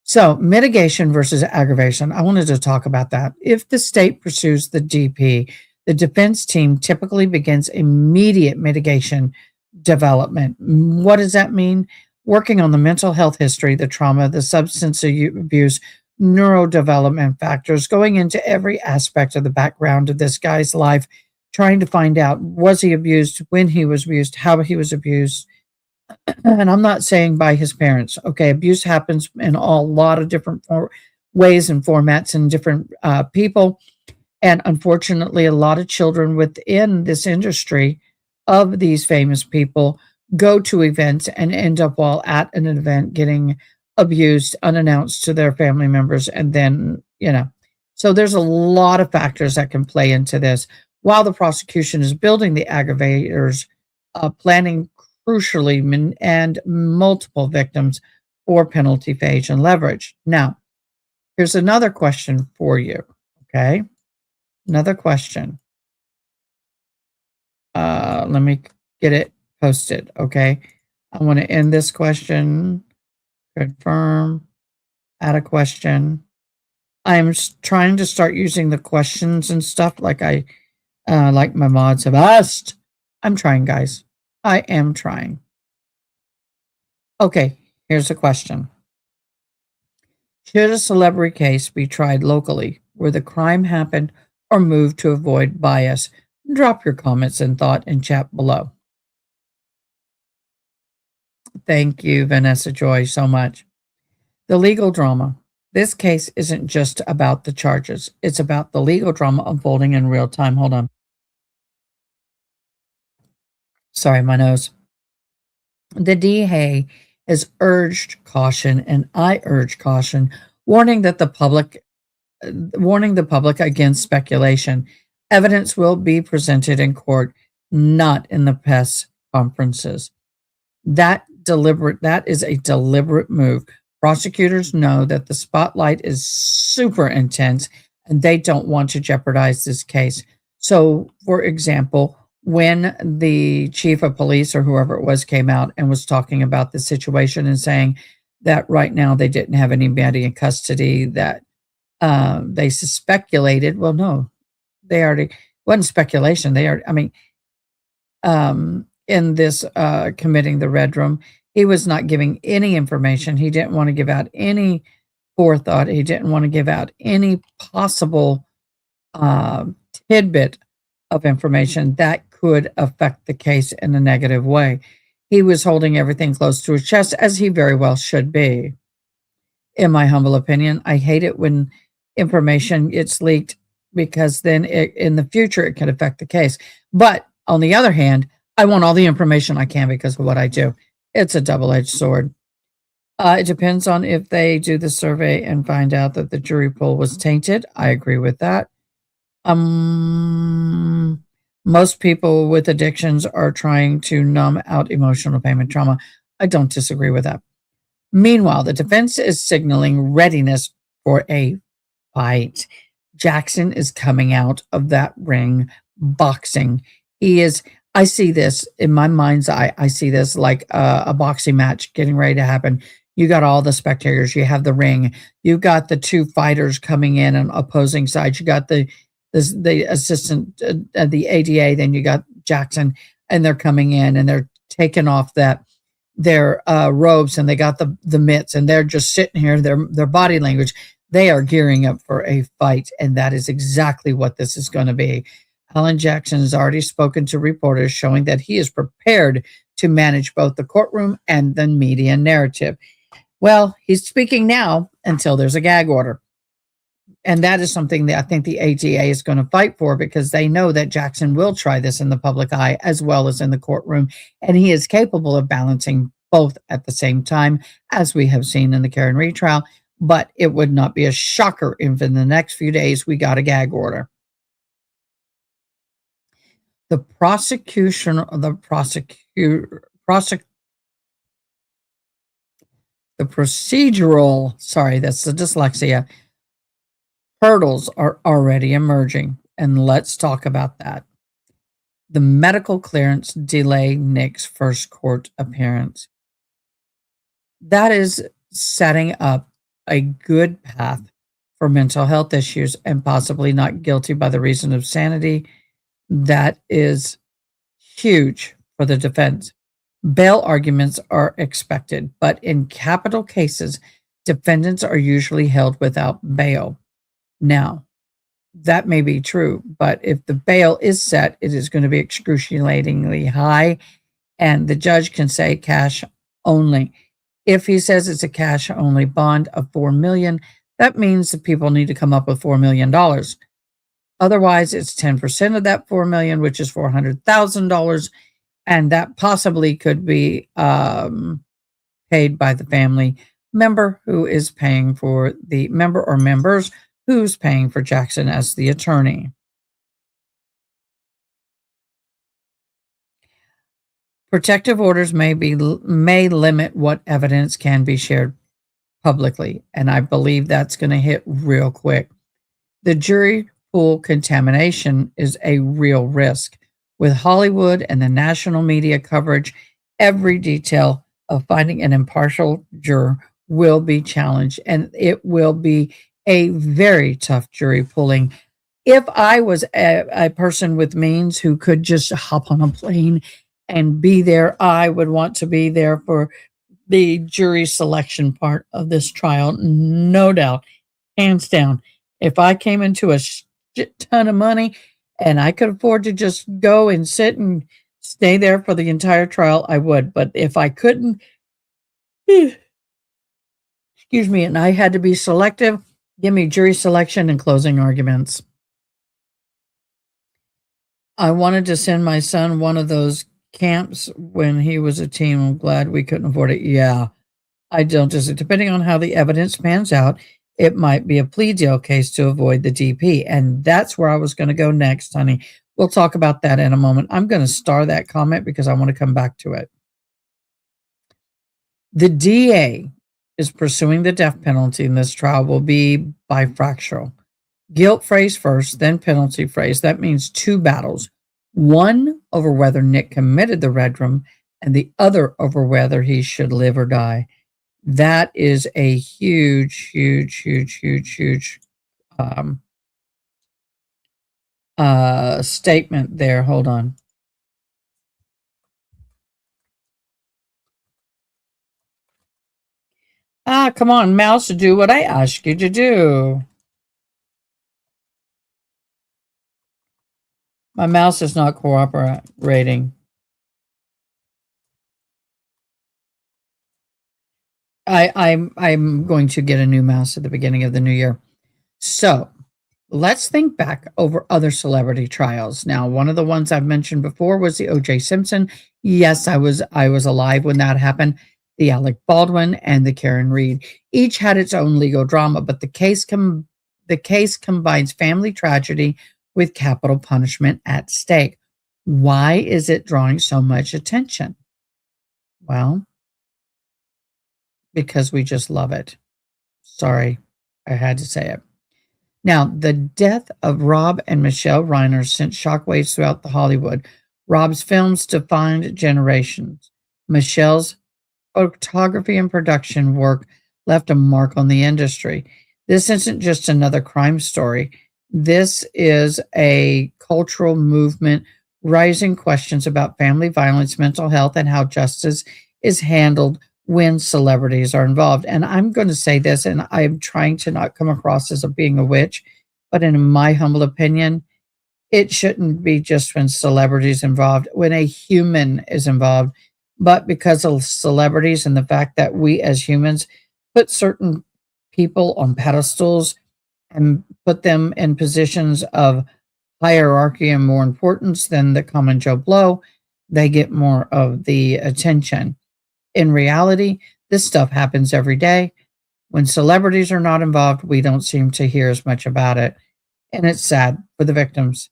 So, mitigation versus aggravation. I wanted to talk about that. If the state pursues the DP, the defense team typically begins immediate mitigation development. What does that mean? Working on the mental health history, the trauma, the substance abuse, neurodevelopment factors, going into every aspect of the background of this guy's life, trying to find out was he abused, when he was abused, how he was abused, and I'm not saying by his parents. Okay, abuse happens in a lot of different ways and formats and different people. And unfortunately, a lot of children within this industry of these famous people go to events and end up while at an event getting abused unannounced to their family members. And then, so there's a lot of factors that can play into this. While the prosecution is building the aggravators, planning crucially and multiple victims for penalty phase and leverage. Now, here's another question for you. Okay. Another question. Let me get it posted. Okay. I want to end this question. Confirm. Add a question. I'm trying to start using the questions and stuff like like my mods have asked. I'm trying, guys. I am trying. Okay, here's a question. Should a celebrity case be tried locally where the crime happened or moved to avoid bias? Drop your comments and thought in chat below. Thank you, Vanessa Joy, so much. The legal drama. This case isn't just about the charges. It's about the legal drama unfolding in real time. Hold on. Sorry, my nose. The DA has urged caution, and I urge caution, warning the public against speculation. Evidence will be presented in court, not in the press conferences. That is a deliberate move. Prosecutors know that the spotlight is super intense, and they don't want to jeopardize this case. So, for example, when the chief of police or whoever it was came out and was talking about the situation and saying that right now they didn't have anybody in custody, that they speculated. Well, no, they already wasn't speculation. They are. I mean, in this committing the red room, he was not giving any information. He didn't want to give out any forethought. He didn't want to give out any possible tidbit of information that could affect the case in a negative way. He was holding everything close to his chest, as he very well should be. In my humble opinion, I hate it when information gets leaked because then in the future it can affect the case. But on the other hand, I want all the information I can because of what I do. It's a double-edged sword. It depends on if they do the survey and find out that the jury pool was tainted. I agree with that. Most people with addictions are trying to numb out emotional pain and trauma. I don't disagree with that. Meanwhile, the defense is signaling readiness for a fight. Jackson is coming out of that ring boxing. He is, I see this in my mind's eye. I see this like a boxing match getting ready to happen. You got all the spectators. You have the ring. You got the two fighters coming in on opposing sides. You got the assistant, the ADA. Then you got Jackson, and they're coming in and they're taking off their robes, and they got the mitts, and they're just sitting here. Their body language. They are gearing up for a fight, and that is exactly what this is going to be. Alan Jackson has already spoken to reporters, showing that he is prepared to manage both the courtroom and the media narrative. Well, he's speaking now until there's a gag order. And that is something that I think the ATA is going to fight for, because they know that Jackson will try this in the public eye as well as in the courtroom. And he is capable of balancing both at the same time, as we have seen in the Karen Reed trial. But it would not be a shocker if in the next few days we got a gag order. The procedural, sorry, that's the dyslexia, hurdles are already emerging, and let's talk about that. The medical clearance delayed Nick's first court appearance. That is setting up a good path for mental health issues and possibly not guilty by the reason of sanity. That is huge for the defense. Bail arguments are expected, but in capital cases, defendants are usually held without bail. Now, that may be true, but if the bail is set, it is going to be excruciatingly high, and the judge can say cash only. If he says it's a cash only bond of $4 million, that means that people need to come up with $4 million. Otherwise, it's 10% of that $4 million, which is $400,000, and that possibly could be paid by the family member who is paying for the member or members who's paying for Jackson as the attorney. Protective orders may limit what evidence can be shared publicly, and I believe that's going to hit real quick. The jury pool contamination is a real risk. With Hollywood and the national media coverage, every detail of finding an impartial juror will be challenged, and it will be a very tough jury pooling. If I was a person with means who could just hop on a plane and be there, I would want to be there for the jury selection part of this trial, no doubt, hands down. If I came into a shit ton of money and I could afford to just go and sit and stay there for the entire trial, I would. But if I couldn't, excuse me, and I had to be selective, give me jury selection and closing arguments. I wanted to send my son one of those camps when he was a teen. I'm glad we couldn't afford it. Yeah, I don't just, depending on how the evidence pans out, it might be a plea deal case to avoid the DP. And that's where I was going to go next, honey. We'll talk about that in a moment. I'm going to star that comment because I want to come back to it. The DA is pursuing the death penalty in this trial will be bifractional. Guilt phase first, then penalty phase. That means two battles. One over whether Nick committed the red room, and the other over whether he should live or die. That is a huge statement there. Hold on. Come on, mouse, do what I ask you to do. My mouse is not cooperating. I'm going to get a new mouse at the beginning of the new year. So let's think back over other celebrity trials. Now, one of the ones I've mentioned before was the O.J. Simpson. Yes, I was alive when that happened. The Alec Baldwin and the Karen Reed. Each had its own legal drama, but the case combines family tragedy with capital punishment at stake. Why is it drawing so much attention? Well, because we just love it. Sorry, I had to say it. Now, the death of Rob and Michele Reiner sent shockwaves throughout the Hollywood. Rob's films defined generations. Michele's photography and production work left a mark on the industry. This isn't just another crime story. This is a cultural movement raising questions about family violence, mental health, and how justice is handled when celebrities are involved. And I'm going to say this, and I'm trying to not come across as being a witch, but in my humble opinion, it shouldn't be just when celebrities involved, when a human is involved, but because of celebrities and the fact that we as humans put certain people on pedestals and put them in positions of hierarchy and more importance than the common Joe Blow, they get more of the attention. In reality, this stuff happens every day. When celebrities are not involved, we don't seem to hear as much about it. And it's sad for the victims.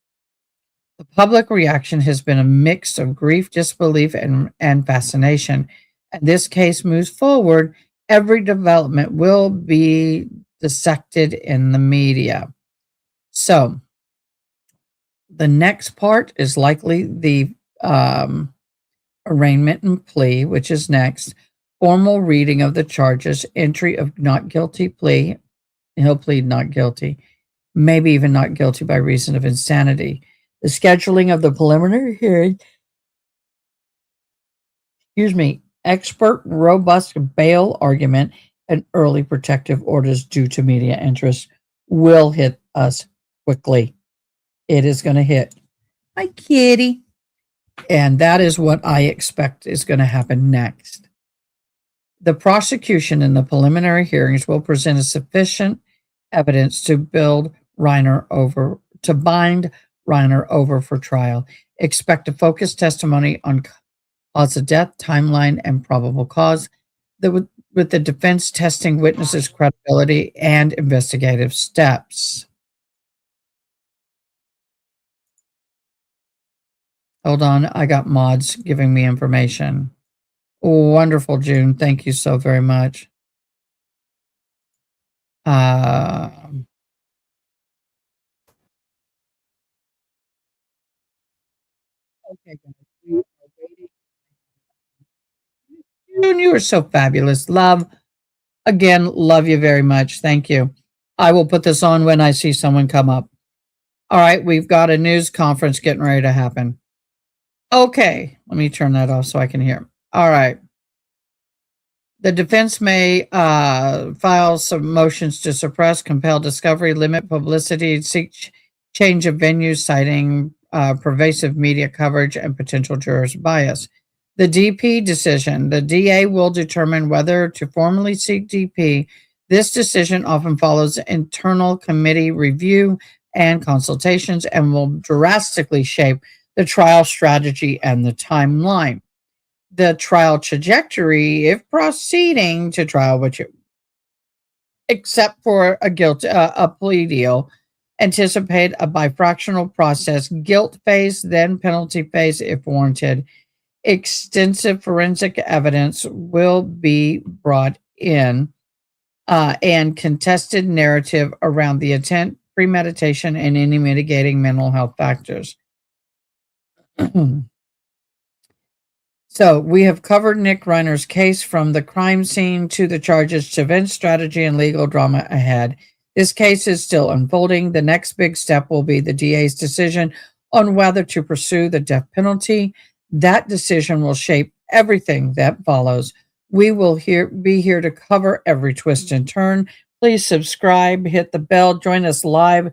The public reaction has been a mix of grief, disbelief, and fascination. And this case moves forward. Every development will be dissected in the media. So, the next part is likely the arraignment and plea, which is next. Formal reading of the charges, entry of not guilty plea. He'll plead not guilty, maybe even not guilty by reason of insanity. The scheduling of the preliminary hearing, expert, robust bail argument, and early protective orders due to media interest will hit us quickly. It is going to hit. Hi, kitty. And that is what I expect is going to happen next. The prosecution in the preliminary hearings will present a sufficient evidence to bind Reiner over for trial. Expect a focused testimony on cause of death, timeline, and probable cause, with the defense testing witnesses' credibility and investigative steps. Hold on, I got mods giving me information. Wonderful, June. Thank you so very much. Okay, guys. We are waiting. June, you are so fabulous. Love. Again, love you very much. Thank you. I will put this on when I see someone come up. All right, we've got a news conference getting ready to happen. Okay, let me turn that off so I can hear. All right. The defense may file some motions to suppress, compel discovery, limit publicity, seek change of venue, citing pervasive media coverage and potential jurors' bias. The DP decision, the DA will determine whether to formally seek DP. This decision often follows internal committee review and consultations and will drastically shape the trial strategy and the timeline. The trial trajectory, if proceeding to trial, which except for a plea deal, anticipate a bifractional process, guilt phase, then penalty phase if warranted. Extensive forensic evidence will be brought in and contested narrative around the intent, premeditation, and any mitigating mental health factors. So we have covered Nick Reiner's case from the crime scene to the charges to event strategy and legal drama ahead. This case is still unfolding. The next big step will be the DA's decision on whether to pursue the death penalty. That decision will shape everything that follows. We will be here to cover every twist and turn. Please subscribe, hit the bell, join us live.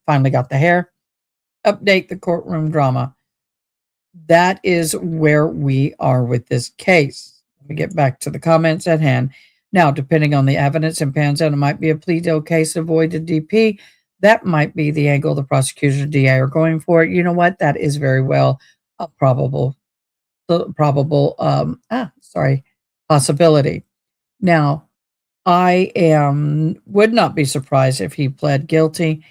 Finally got the hair. Update the courtroom drama. That is where we are with this case. Let me get back to the comments at hand. Now, depending on the evidence and pans out, it might be a plea deal case, avoided DP. That might be the angle the prosecution or DA are going for. You know what? That is very well a possibility. Now, I would not be surprised if he pled guilty,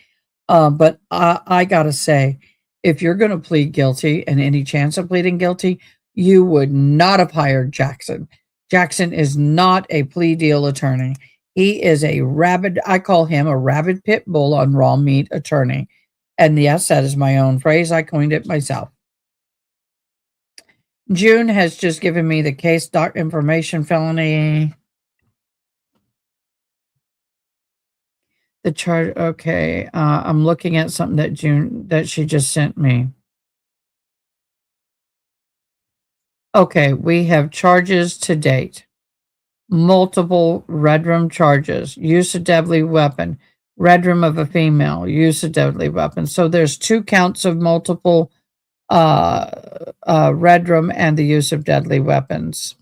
but I gotta say, if you're going to plead guilty and any chance of pleading guilty, you would not have hired Jackson. Jackson is not a plea deal attorney. He is I call him a rabid pit bull on raw meat attorney. And yes, that is my own phrase. I coined it myself. June has just given me the case doc information felony. The charge. Okay. I'm looking at something that she just sent me. Okay. We have charges to date. Multiple red room charges, use of deadly weapon, red room of a female, use of deadly weapon. So there's 2 counts of multiple red room and the use of deadly weapons.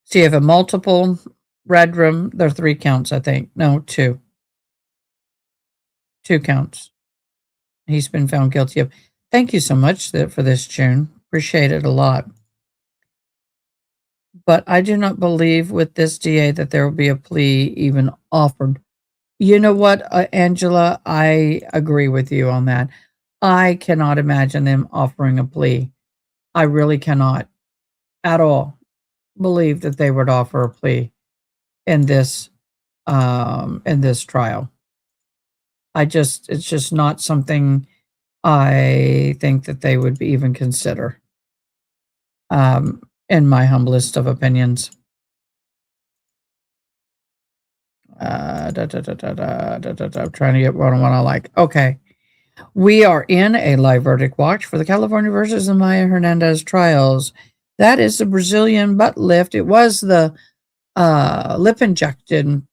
So you have a multiple red room. There are 3 counts, I think. No, 2. 2 counts. He's been found guilty of. Thank you so much for this, June. Appreciate it a lot. But I do not believe with this DA that there will be a plea even offered. You know what, Angela? I agree with you on that. I cannot imagine them offering a plea. I really cannot at all believe that they would offer a plea in this trial. It's just not something I think that they would even consider. In my humblest of opinions. I'm trying to get one I like. Okay. We are in a live verdict watch for the California versus the Maya Hernandez trials. That is the Brazilian butt lift. It was the lip injected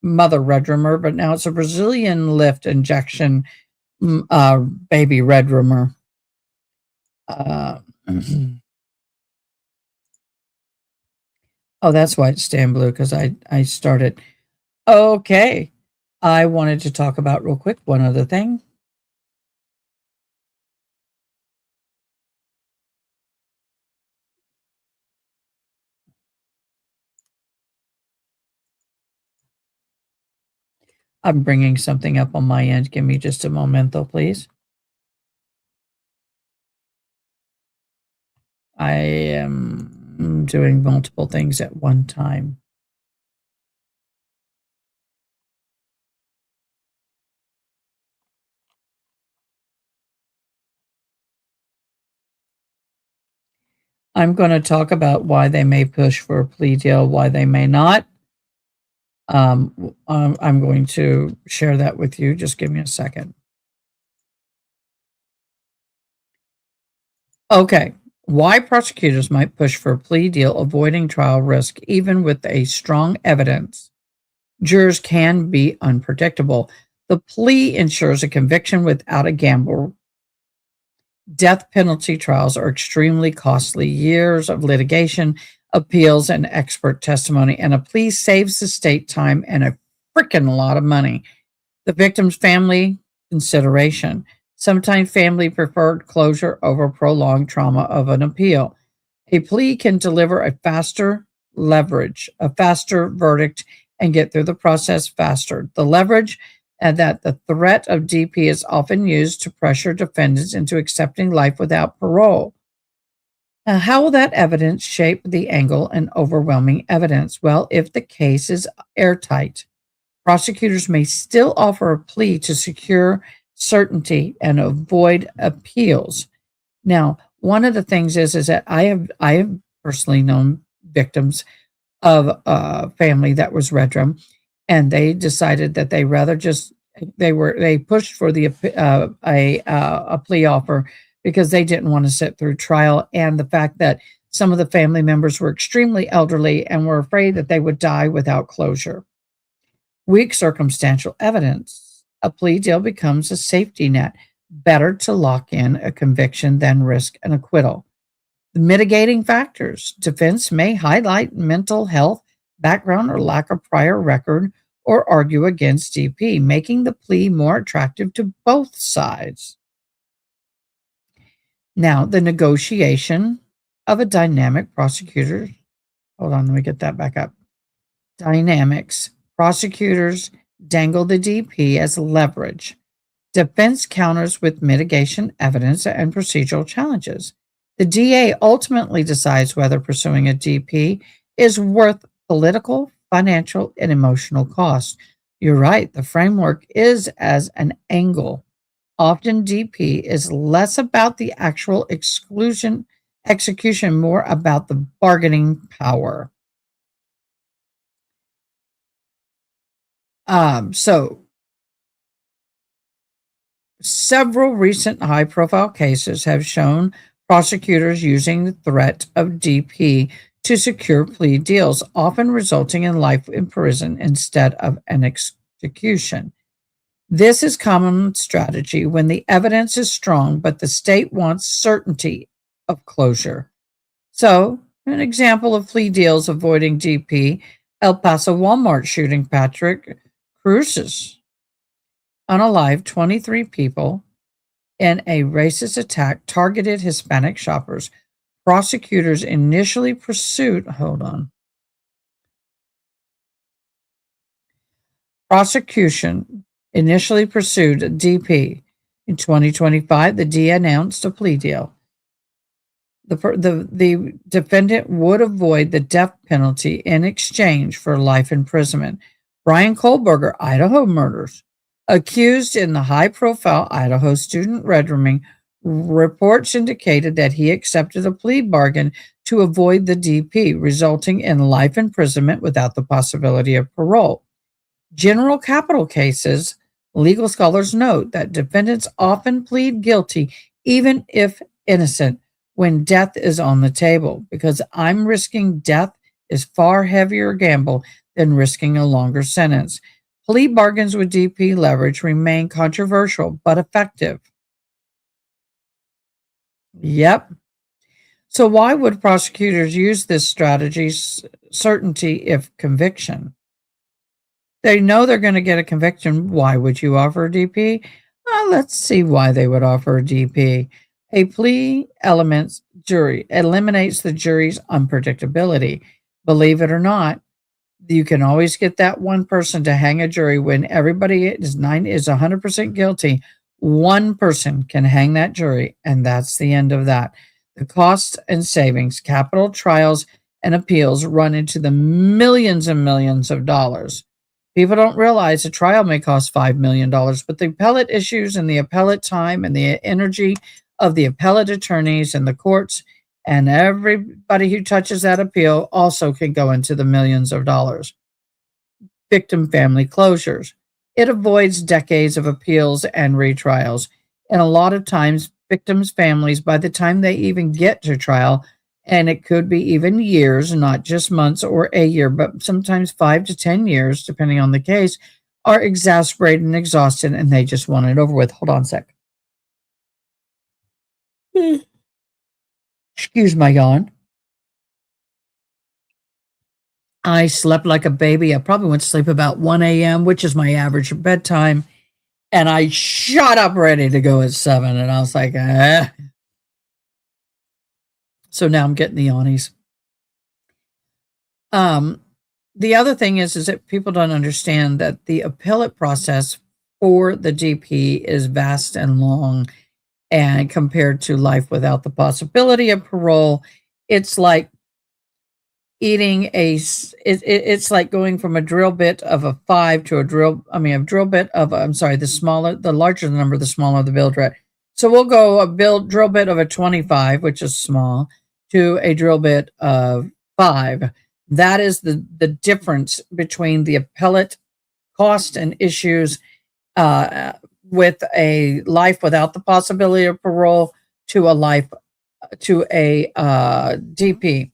mother red roomer, but now it's a Brazilian lift injection baby red roomer. Oh, that's why it's staying blue, because I started. Okay. I wanted to talk about real quick one other thing. I'm bringing something up on my end. Give me just a momento, please. I am doing multiple things at one time. I'm going to talk about why they may push for a plea deal, why they may not. I'm going to share that with you. Just give me a second. Okay. Why prosecutors might push for a plea deal, avoiding trial risk, even with a strong evidence. Jurors can be unpredictable. The plea ensures a conviction without a gamble. Death penalty trials are extremely costly, years of litigation, appeals, and expert testimony, and a plea saves the state time and a freaking lot of money. The victim's family consideration. Sometimes family preferred closure over prolonged trauma of an appeal. A plea can deliver a faster verdict, and get through the process faster. The leverage and that the threat of DP is often used to pressure defendants into accepting life without parole. Now, how will that evidence shape the angle and overwhelming evidence? Well, if the case is airtight, prosecutors may still offer a plea to secure certainty and avoid appeals. Now, one of the things is that I have personally known victims of a family that was red room, and they decided that they pushed for a plea offer because they didn't want to sit through trial, and the fact that some of the family members were extremely elderly and were afraid that they would die without closure. Weak circumstantial evidence. A plea deal becomes a safety net. Better to lock in a conviction than risk an acquittal. The mitigating factors. Defense may highlight mental health, background, or lack of prior record, or argue against DP, making the plea more attractive to both sides. Now, the negotiation of a dynamic prosecutor. Hold on, let me get that back up. Dynamics. Prosecutors dangle the DP as leverage. Defense counters with mitigation evidence and procedural challenges. The DA ultimately decides whether pursuing a DP is worth political, financial, and emotional cost. You're right. The framework is as an angle. Often DP is less about the actual execution, more about the bargaining power. So several recent high profile cases have shown prosecutors using the threat of DP to secure plea deals, often resulting in life in prison instead of an execution. This is common strategy when the evidence is strong, but the state wants certainty of closure. So, an example of plea deals avoiding DP, El Paso Walmart shooting, Patrick Cruces unalived 23 people in a racist attack targeted Hispanic shoppers. Prosecutors initially pursued, prosecution initially pursued DP. In 2025, the DA announced a plea deal. The defendant would avoid the death penalty in exchange for life imprisonment. Brian Kohlberger, Idaho murders, accused in the high-profile Idaho student redlining, reports indicated that he accepted a plea bargain to avoid the DP, resulting in life imprisonment without the possibility of parole. General capital cases, legal scholars note that defendants often plead guilty, even if innocent, when death is on the table, because I'm risking death is far heavier gamble than risking a longer sentence. Plea bargains with DP leverage remain controversial but effective. Yep. So why would prosecutors use this strategy? Certainty if conviction. They know they're going to get a conviction. Why would you offer a DP? Let's see why they would offer a DP. A plea eliminates the jury's unpredictability. Believe it or not, you can always get that one person to hang a jury when everybody is 100% guilty. One person can hang that jury, and that's the end of that. The costs and savings, capital trials and appeals run into the millions and millions of dollars. People don't realize a trial may cost $5 million, but the appellate issues and the appellate time and the energy of the appellate attorneys and the courts and everybody who touches that appeal also can go into the millions of dollars. Victim family closures. It avoids decades of appeals and retrials. And a lot of times, victims' families, by the time they even get to trial, and it could be even years, not just months or a year, but sometimes 5 to 10 years, depending on the case, are exasperated and exhausted, and they just want it over with. Hold on a sec. Excuse my yawn. I slept like a baby. I probably went to sleep about 1 a.m., which is my average bedtime. And I shot up ready to go at 7. And I was like, eh. So now I'm getting the yawnies. The other thing is that people don't understand that the appellate process for the DP is vast and long, and compared to life without the possibility of parole, it's like eating it's like going from a drill bit of a 5 to a drill bit of, the larger the number, the smaller the build rate. So we'll go drill bit of a 25, which is small, to a drill bit of 5. That is the difference between the appellate cost and issues with a life without the possibility of parole to a DP.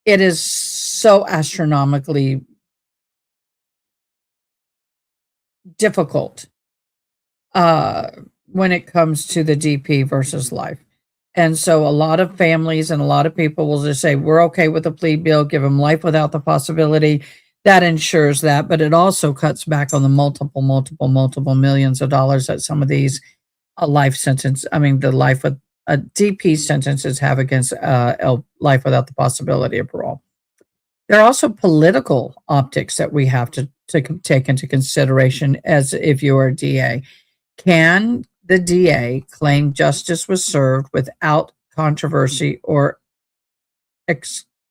It is so astronomically difficult when it comes to the DP versus life. And so a lot of families and a lot of people will just say, we're okay with the plea deal, give them life without the possibility. That ensures that, but it also cuts back on the multiple millions of dollars that some of these the life with DP sentences have against life without the possibility of parole. There are also political optics that we have to take into consideration as if you are a DA. Can the DA claim justice was served without controversy or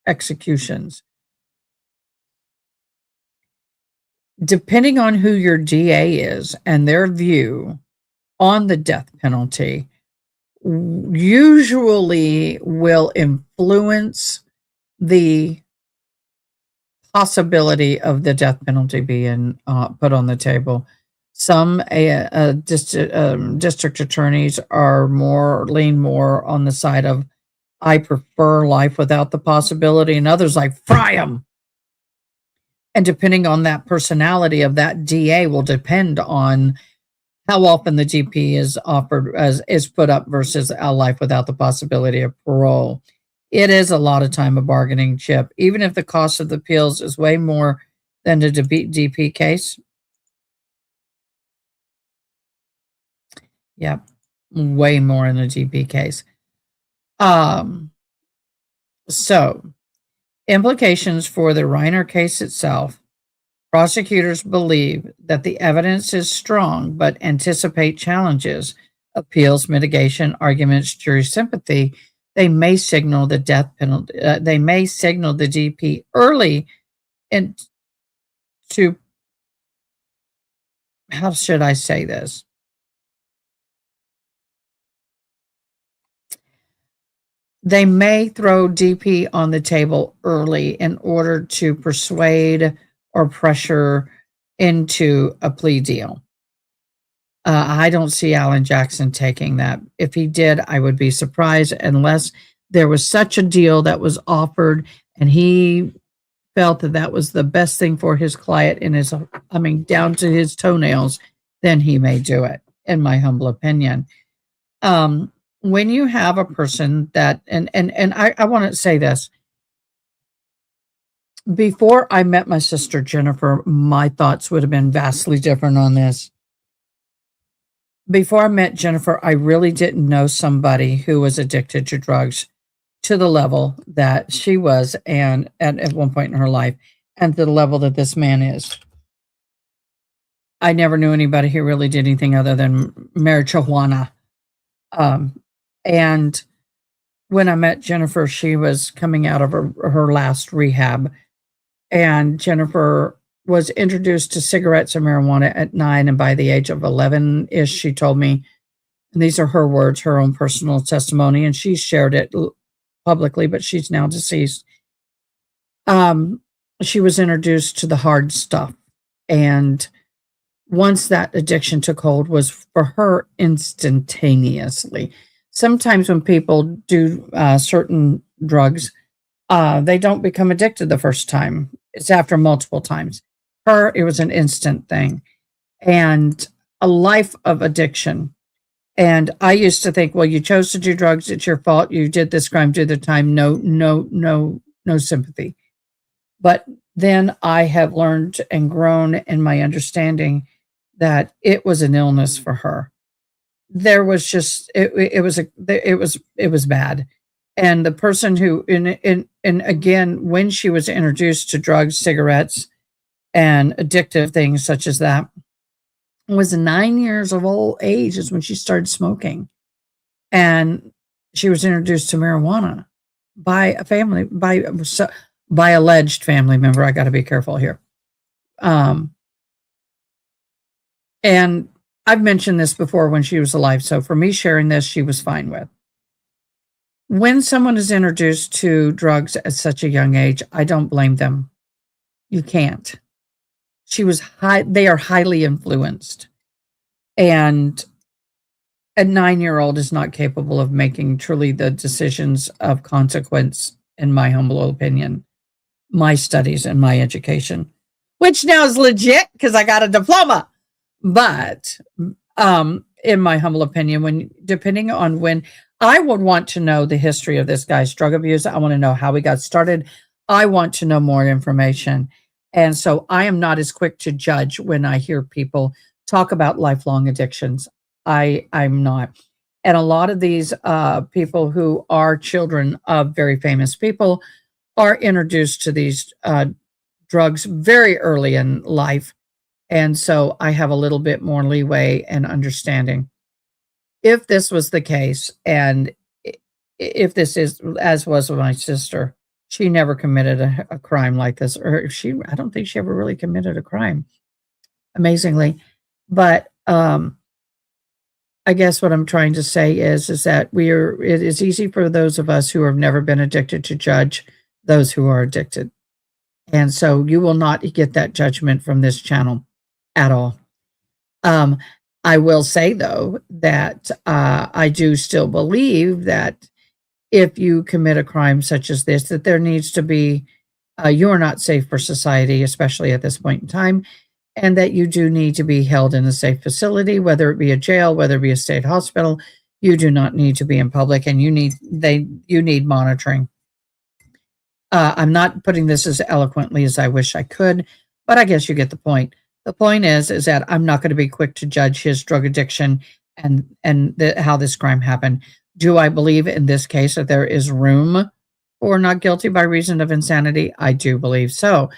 executions? depending on who your DA is and their view on the death penalty, usually will influence the possibility of the death penalty being put on the table. Some district attorneys lean more on the side of, I prefer life without the possibility, and others like, fry them. And depending on that personality of that DA will depend on how often the GP is offered is put up versus a life without the possibility of parole. It is a lot of time a bargaining chip, even if the cost of the appeals is way more than the DP case. Yep, way more in the GP case. So, implications for the Reiner case itself. Prosecutors believe that the evidence is strong, but anticipate challenges, appeals, mitigation, arguments, jury sympathy. They may signal the death penalty. They may signal the GP early and to, how should I say this? They may throw DP on the table early in order to persuade or pressure into a plea deal. I don't see Alan Jackson taking that. If he did, I would be surprised unless there was such a deal that was offered and he felt that that was the best thing for his client and is, I mean, down to his toenails, then he may do it, in my humble opinion. When you have a person that, and I want to say this, before I met my sister Jennifer, my thoughts would have been vastly different on this. Before I met Jennifer, I really didn't know somebody who was addicted to drugs to the level that she was, and at one point in her life, and to the level that this man is. I never knew anybody who really did anything other than marijuana. And when I met Jennifer, she was coming out of her last rehab, and Jennifer was introduced to cigarettes and marijuana at 9, and by the age of 11-ish, she told me, and these are her words, her own personal testimony, and she shared it publicly, but she's now deceased. She was introduced to the hard stuff, and once that addiction took hold was for her instantaneously. Sometimes when people do certain drugs, they don't become addicted the first time. It's after multiple times. Her, it was an instant thing, and a life of addiction. And I used to think, well, you chose to do drugs, it's your fault. You did this crime, did the time. No sympathy. But then I have learned and grown in my understanding that it was an illness for her. There was just it was bad. And the person who and again, when she was introduced to drugs, cigarettes, and addictive things such as that, was 9 years of old age is when she started smoking. And she was introduced to marijuana by a family, by alleged family member. I got to be careful here. And I've mentioned this before when she was alive. So for me sharing this, she was fine with. When someone is introduced to drugs at such a young age, I don't blame them. You can't. They are highly influenced. And a 9-year-old is not capable of making truly the decisions of consequence, in my humble opinion, my studies and my education, which now is legit because I got a diploma. But in my humble opinion, depending on when, I would want to know the history of this guy's drug abuse. I want to know how he got started. I want to know more information. And so I am not as quick to judge when I hear people talk about lifelong addictions. I'm not. And a lot of these people who are children of very famous people are introduced to these drugs very early in life. And so I have a little bit more leeway and understanding. If this was the case, and if this is, as was with my sister, she never committed a crime like this, or I don't think she ever really committed a crime. amazingly. But I guess what I'm trying to say is that it is easy for those of us who have never been addicted to judge those who are addicted. And so you will not get that judgment from this channel at all. I will say though that I do still believe that if you commit a crime such as this, that there needs to be, you are not safe for society, especially at this point in time, and that you do need to be held in a safe facility, whether it be a jail, whether it be a state hospital. You do not need to be in public, and you need monitoring. I'm not putting this as eloquently as I wish I could, but I guess you get the point. The point is that I'm not going to be quick to judge his drug addiction and how this crime happened. Do I believe in this case that there is room for not guilty by reason of insanity? I do believe so.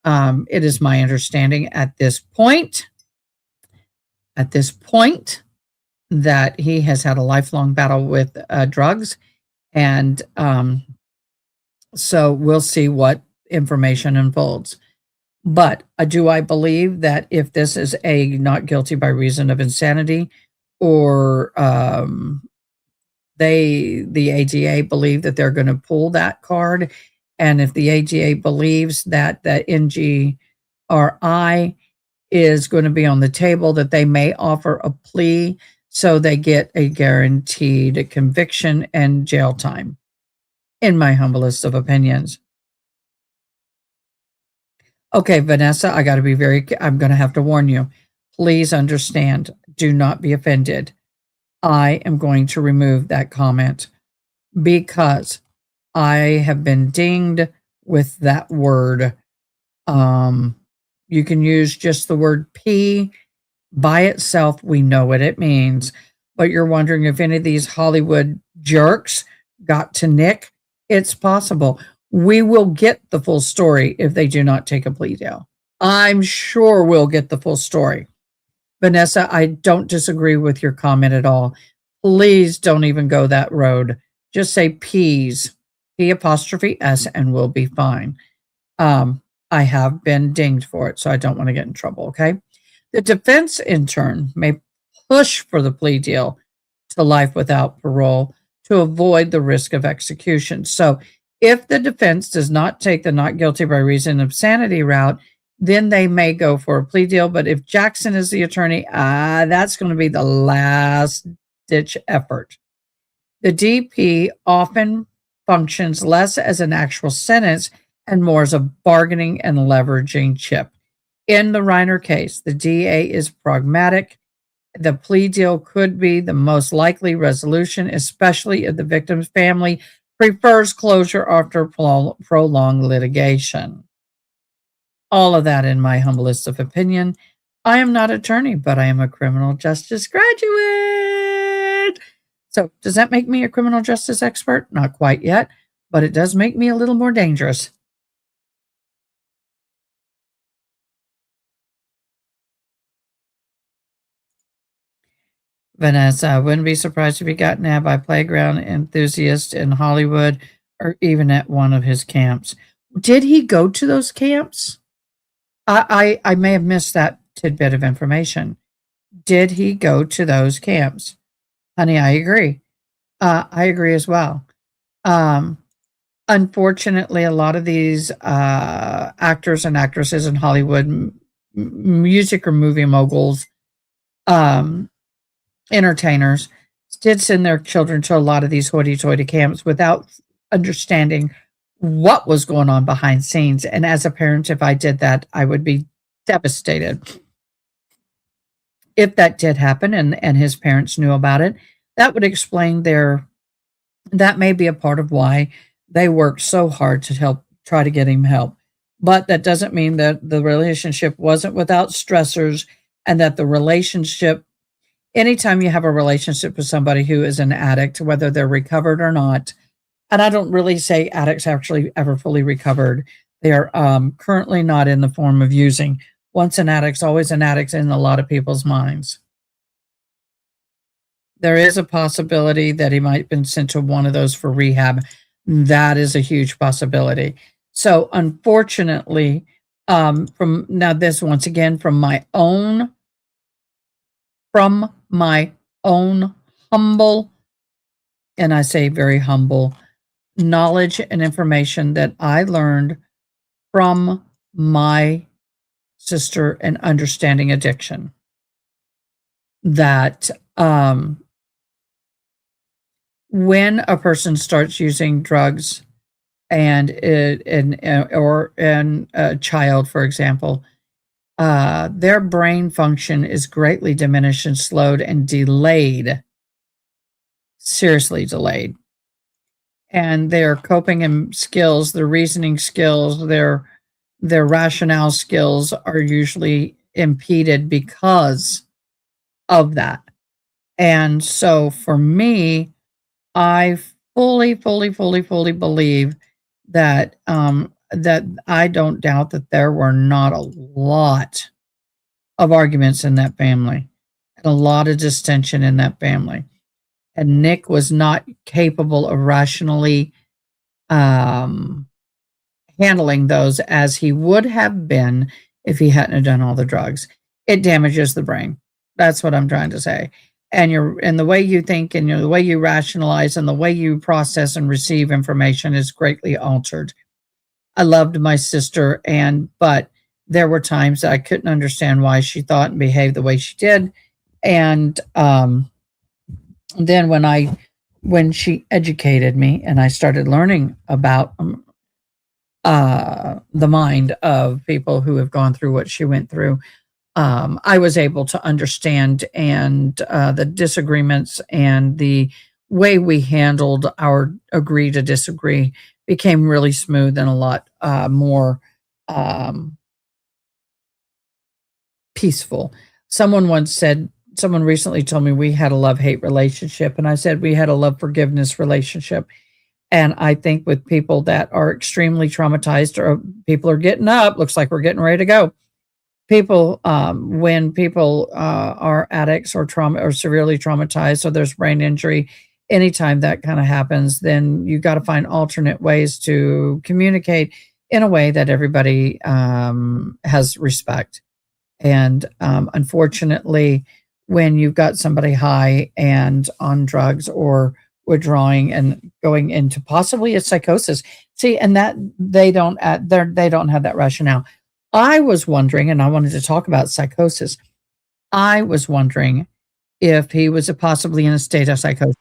It is my understanding at this point that he has had a lifelong battle with drugs, and so we'll see what information unfolds. But do I believe that if this is a not guilty by reason of insanity, or the AGA believe that they're going to pull that card, and if the AGA believes that the NGRI is going to be on the table, that they may offer a plea so they get a guaranteed conviction and jail time, in my humblest of opinions. Okay, Vanessa, I'm going to have to warn you. Please understand, do not be offended. I am going to remove that comment because I have been dinged with that word. You can use just the word P by itself. We know what it means, but you're wondering if any of these Hollywood jerks got to Nick. It's possible. We will get the full story if they do not take a plea deal. I'm sure we'll get the full story. Vanessa, I don't disagree with your comment at all. Please don't even go that road. Just say P's, P''S, and we'll be fine. I have been dinged for it, so I don't want to get in trouble, okay? The defense, in turn, may push for the plea deal to life without parole to avoid the risk of execution. So if the defense does not take the not guilty by reason of insanity route, then they may go for a plea deal. But if Jackson is the attorney, that's going to be the last ditch effort. The DP often functions less as an actual sentence and more as a bargaining and leveraging chip. In the Reiner case, the DA is pragmatic. The plea deal could be the most likely resolution, especially if the victim's family prefers closure after prolonged litigation. All of that in my humblest of opinion. I am not an attorney, but I am a criminal justice graduate. So does that make me a criminal justice expert? Not quite yet, but it does make me a little more dangerous. Vanessa, I wouldn't be surprised if he got nabbed by playground enthusiasts in Hollywood or even at one of his camps. Did he go to those camps? I may have missed that tidbit of information. Did he go to those camps? Honey, I agree. I agree as well. Unfortunately, a lot of these actors and actresses in Hollywood, music or movie moguls, entertainers, did send their children to a lot of these hoity-toity camps without understanding what was going on behind scenes. And as a parent, if I did that, I would be devastated. If that did happen and his parents knew about it, that would explain that may be a part of why they worked so hard to try to get him help. But that doesn't mean that the relationship wasn't without stressors, and that the relationship, anytime you have a relationship with somebody who is an addict, whether they're recovered or not, and I don't really say addicts actually ever fully recovered. They are currently not in the form of using. Once an addict's always an addict in a lot of people's minds. There is a possibility that he might have been sent to one of those for rehab. That is a huge possibility. So unfortunately, From now, this once again from my own humble, and I say very humble, knowledge and information that I learned from my sister and understanding addiction. That when a person starts using drugs and a child, for example, their brain function is greatly diminished and slowed and delayed, seriously delayed. And their coping and skills, their reasoning skills, their rationale skills are usually impeded because of that. And so for me, I fully believe that that I don't doubt that there were not a lot of arguments in that family and a lot of distension in that family. And Nick was not capable of rationally handling those as he would have been if he hadn't have done all the drugs. It damages the brain. That's what I'm trying to say. And the way you think and the way you rationalize and the way you process and receive information is greatly altered. I loved my sister, but there were times that I couldn't understand why she thought and behaved the way she did. And then when she educated me and I started learning about the mind of people who have gone through what she went through, I was able to understand and the disagreements and the way we handled our agree to disagree became really smooth and a lot more peaceful. Someone recently told me we had a love-hate relationship, and I said we had a love-forgiveness relationship. And I think with people that are extremely traumatized or people are getting up, looks like we're getting ready to go. People, when people are addicts or severely traumatized, so there's brain injury, anytime that kind of happens, then you got to find alternate ways to communicate in a way that everybody has respect. And unfortunately, when you've got somebody high and on drugs or withdrawing and going into possibly a psychosis, see, and that they don't have that rationale. I was wondering, and I wanted to talk about psychosis. I was wondering if he was possibly in a state of psychosis.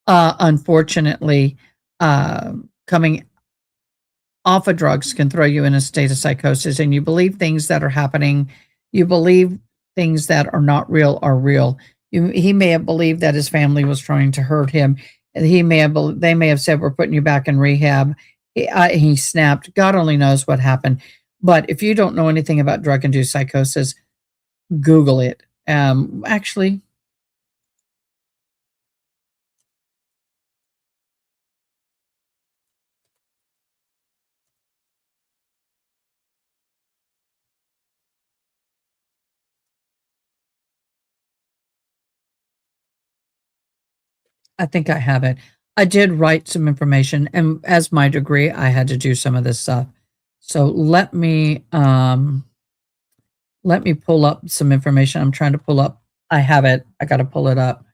Unfortunately, coming off of drugs can throw you in a state of psychosis, and you believe things that are happening. You believe things that are not real are real. He may have believed that his family was trying to hurt him. And they may have said, "We're putting you back in rehab." He snapped. God only knows what happened. But if you don't know anything about drug-induced psychosis, Google it. Actually, I think I have it. I did write some information, and as my degree, I had to do some of this stuff. So let me pull up some information. I'm trying to pull up. I have it. I got to pull it up.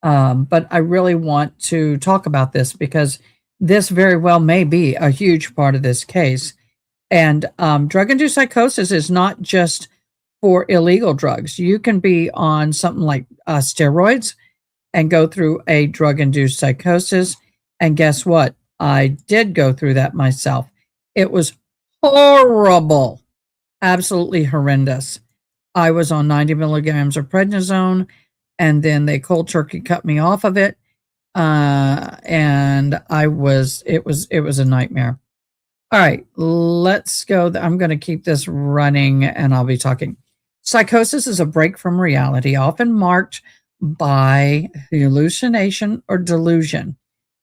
But I really want to talk about this because this very well may be a huge part of this case. And drug-induced psychosis is not just for illegal drugs. You can be on something like steroids and go through a drug-induced psychosis. And guess what? I did go through that myself. It was horrible, absolutely horrendous. I was on 90 milligrams of prednisone, and then they cold turkey cut me off of it. And it was a nightmare. All right, let's go. I'm going to keep this running and I'll be talking. Psychosis is a break from reality, often marked by hallucination or delusion.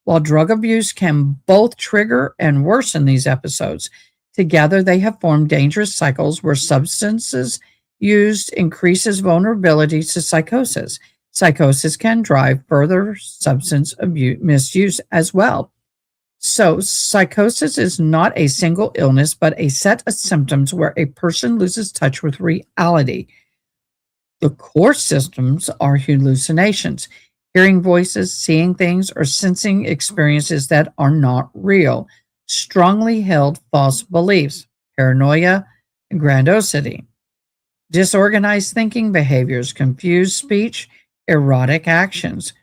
While drug abuse can both trigger and worsen these episodes, together they have formed dangerous cycles where substances used increases vulnerability to psychosis. Psychosis can drive further substance abuse misuse as well. So, psychosis is not a single illness, but a set of symptoms where a person loses touch with reality. The core symptoms are hallucinations, hearing voices, seeing things, or sensing experiences that are not real, strongly held false beliefs, paranoia, and grandiosity, disorganized thinking behaviors, confused speech, erotic actions,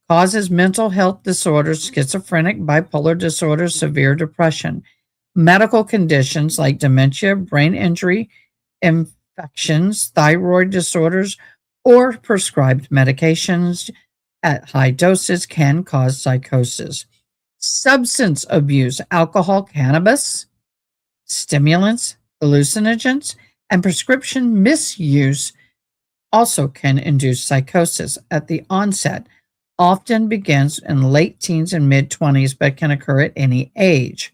causes mental health disorders, schizophrenic, bipolar disorder, severe depression, medical conditions like dementia, brain injury, infections, thyroid disorders, or prescribed medications at high doses can cause psychosis. Substance abuse, alcohol, cannabis, stimulants, hallucinogens, and prescription misuse also can induce psychosis at the onset, often begins in late teens and mid 20s, but can occur at any age.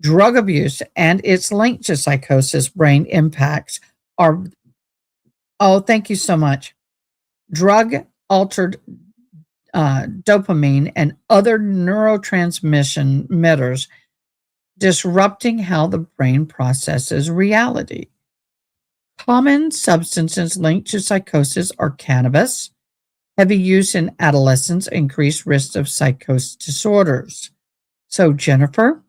Drug abuse and its link to psychosis brain impacts are, oh, thank you so much. Drug altered dopamine and other neurotransmitters disrupting how the brain processes reality. Common substances linked to psychosis are cannabis. Heavy use in adolescents increased risk of psychosis disorders. So Jennifer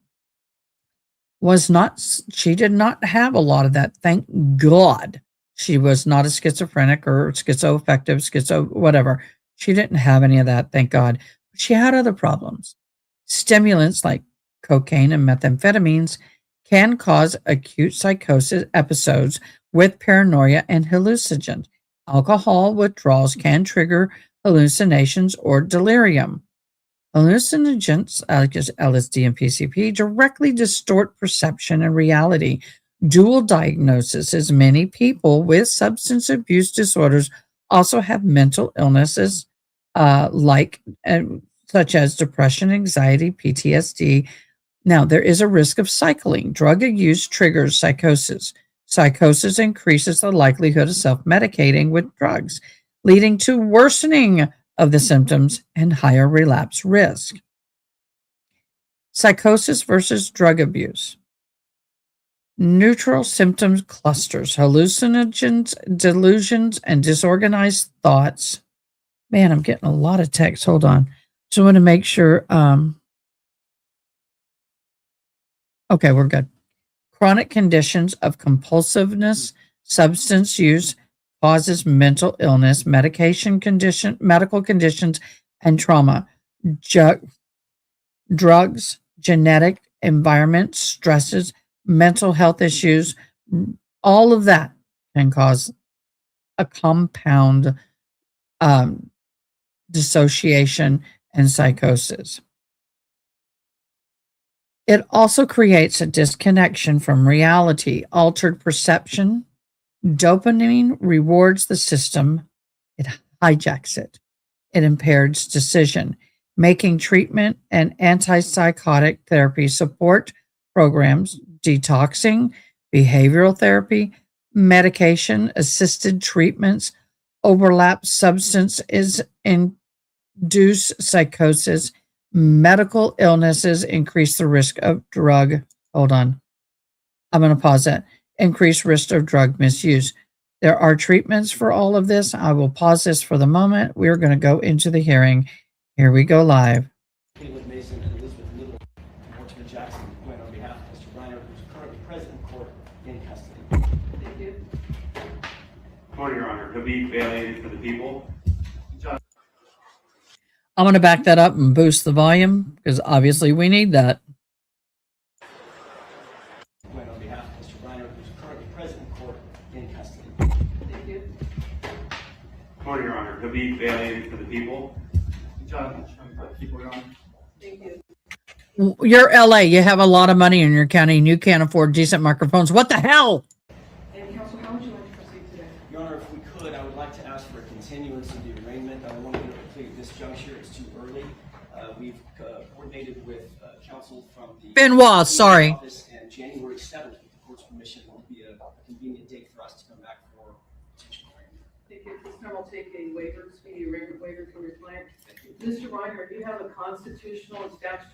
she did not have a lot of that. Thank God she was not a schizophrenic or schizo whatever. She didn't have any of that, thank God. But she had other problems. Stimulants like cocaine and methamphetamines can cause acute psychosis episodes with paranoia and hallucinogens. Alcohol withdrawals can trigger hallucinations or delirium. Hallucinogens, like LSD and PCP, directly distort perception and reality. Dual diagnosis, as many people with substance abuse disorders also have mental illnesses such as depression, anxiety, PTSD. Now, there is a risk of cycling. Drug use triggers psychosis. Psychosis increases the likelihood of self-medicating with drugs, leading to worsening of the symptoms and higher relapse risk. Psychosis versus drug abuse. Neutral symptoms clusters, hallucinogens, delusions, and disorganized thoughts. Man, I'm getting a lot of text. Hold on. Just want to make sure. Okay, we're good. Chronic conditions of compulsiveness, substance use causes mental illness, medical conditions, and trauma. Drugs, genetic environment, stresses, mental health issues, all of that can cause a compound dissociation and psychosis. It also creates a disconnection from reality, altered perception. Dopamine rewards the system, it hijacks it. It impairs decision, making treatment and antipsychotic therapy support programs, detoxing, behavioral therapy, medication assisted treatments, overlap substances induce psychosis. Medical illnesses increase the risk of hold on. I'm going to pause that. Increased risk of drug misuse. There are treatments for all of this. I will pause this for the moment. We're going to go into the hearing. Here we go live. Mason and Elizabeth Little and Mortimer Jackson went on behalf of Mr. Reiner, who's currently present in court in custody. Thank you. Morning, Your Honor. Habib Bailey for the people. I'm going to back that up and boost the volume because obviously we need that. Went on behalf of Mr. Reiner, who's currently present in court in custody. Thank you. Morning, Your Honor. Habib Bailey for the people. Jonathan, for the people, Your Honor. Thank you. You're LA. You have a lot of money in your county and you can't afford decent microphones. What the hell? And Counsel, how would you like to proceed today? Your Honor, if we could, I would like to ask for a continuance of the arraignment. I don't want to get it complete at this juncture. It's too early. We've coordinated with counsel from the Benoit, sorry. office, and January 7th, with the court's permission, will be a convenient date for us to come back for potential arraignment. Thank you. At this time, I'll take a waiver, speedy arraignment waiver from your client. Mr. Reiner, you have a constitutional and statutory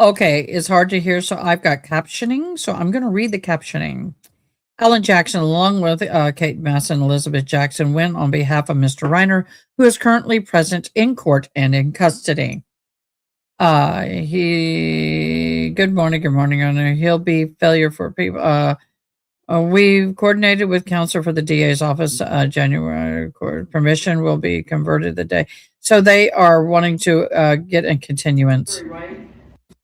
Okay, it's hard to hear, so I've got captioning, so I'm going to read the captioning. Alan Jackson, along with Kate Mass and Elizabeth Jackson, went on behalf of Mr. Reiner, who is currently present in court and in custody. Good morning, Honor. He'll be failure for people. We've coordinated with counsel for the DA's office. January permission will be converted the day. So they are wanting to get a continuance. Right,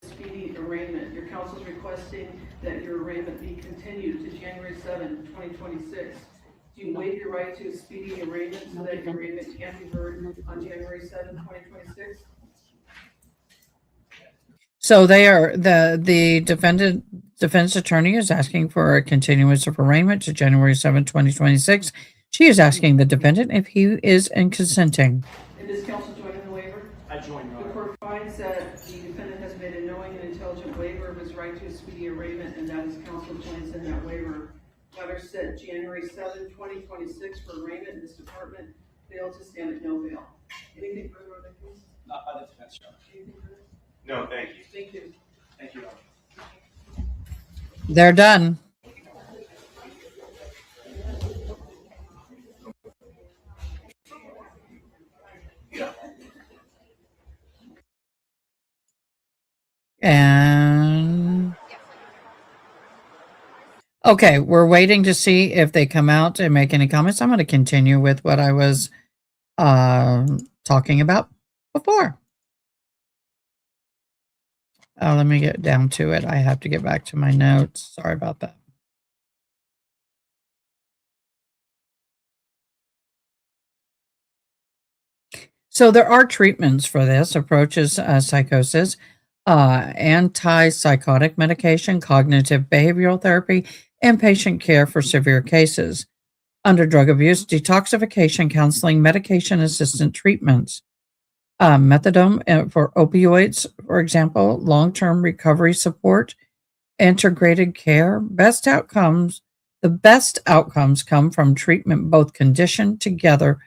speedy arraignment. Your counsel is requesting that your arraignment be continued to January 7, 2026. Do you waive your right to a speedy arraignment so that your arraignment can be heard on January 7, 2026? So they are the defense attorney is asking for a continuance of arraignment to January 7, 2026. She is asking the defendant if he is consenting. And does counsel join in the waiver? I join, Your The Honor. court finds that the defendant has made a knowing and intelligent waiver of his right to a speedy arraignment, and that his counsel joins in that waiver. Matter set January 7, 2026 for arraignment in this department. Bail to stand at no bail. Anything further on that case? Not by the defense, Your Honor. Anything further? No, thank you. Thank you. Thank you, Your Honor. They're done. And okay, we're waiting to see if they come out and make any comments. I'm going to continue with what I was talking about before. Let me get down to it. I have to get back to my notes. Sorry about that. So there are treatments for this. Approaches psychosis, antipsychotic medication, cognitive behavioral therapy, and patient care for severe cases. Under drug abuse, detoxification counseling, medication assistant treatments. Methadone for opioids, for example, long-term recovery support, integrated care. The best outcomes come from treatment, both conditioned together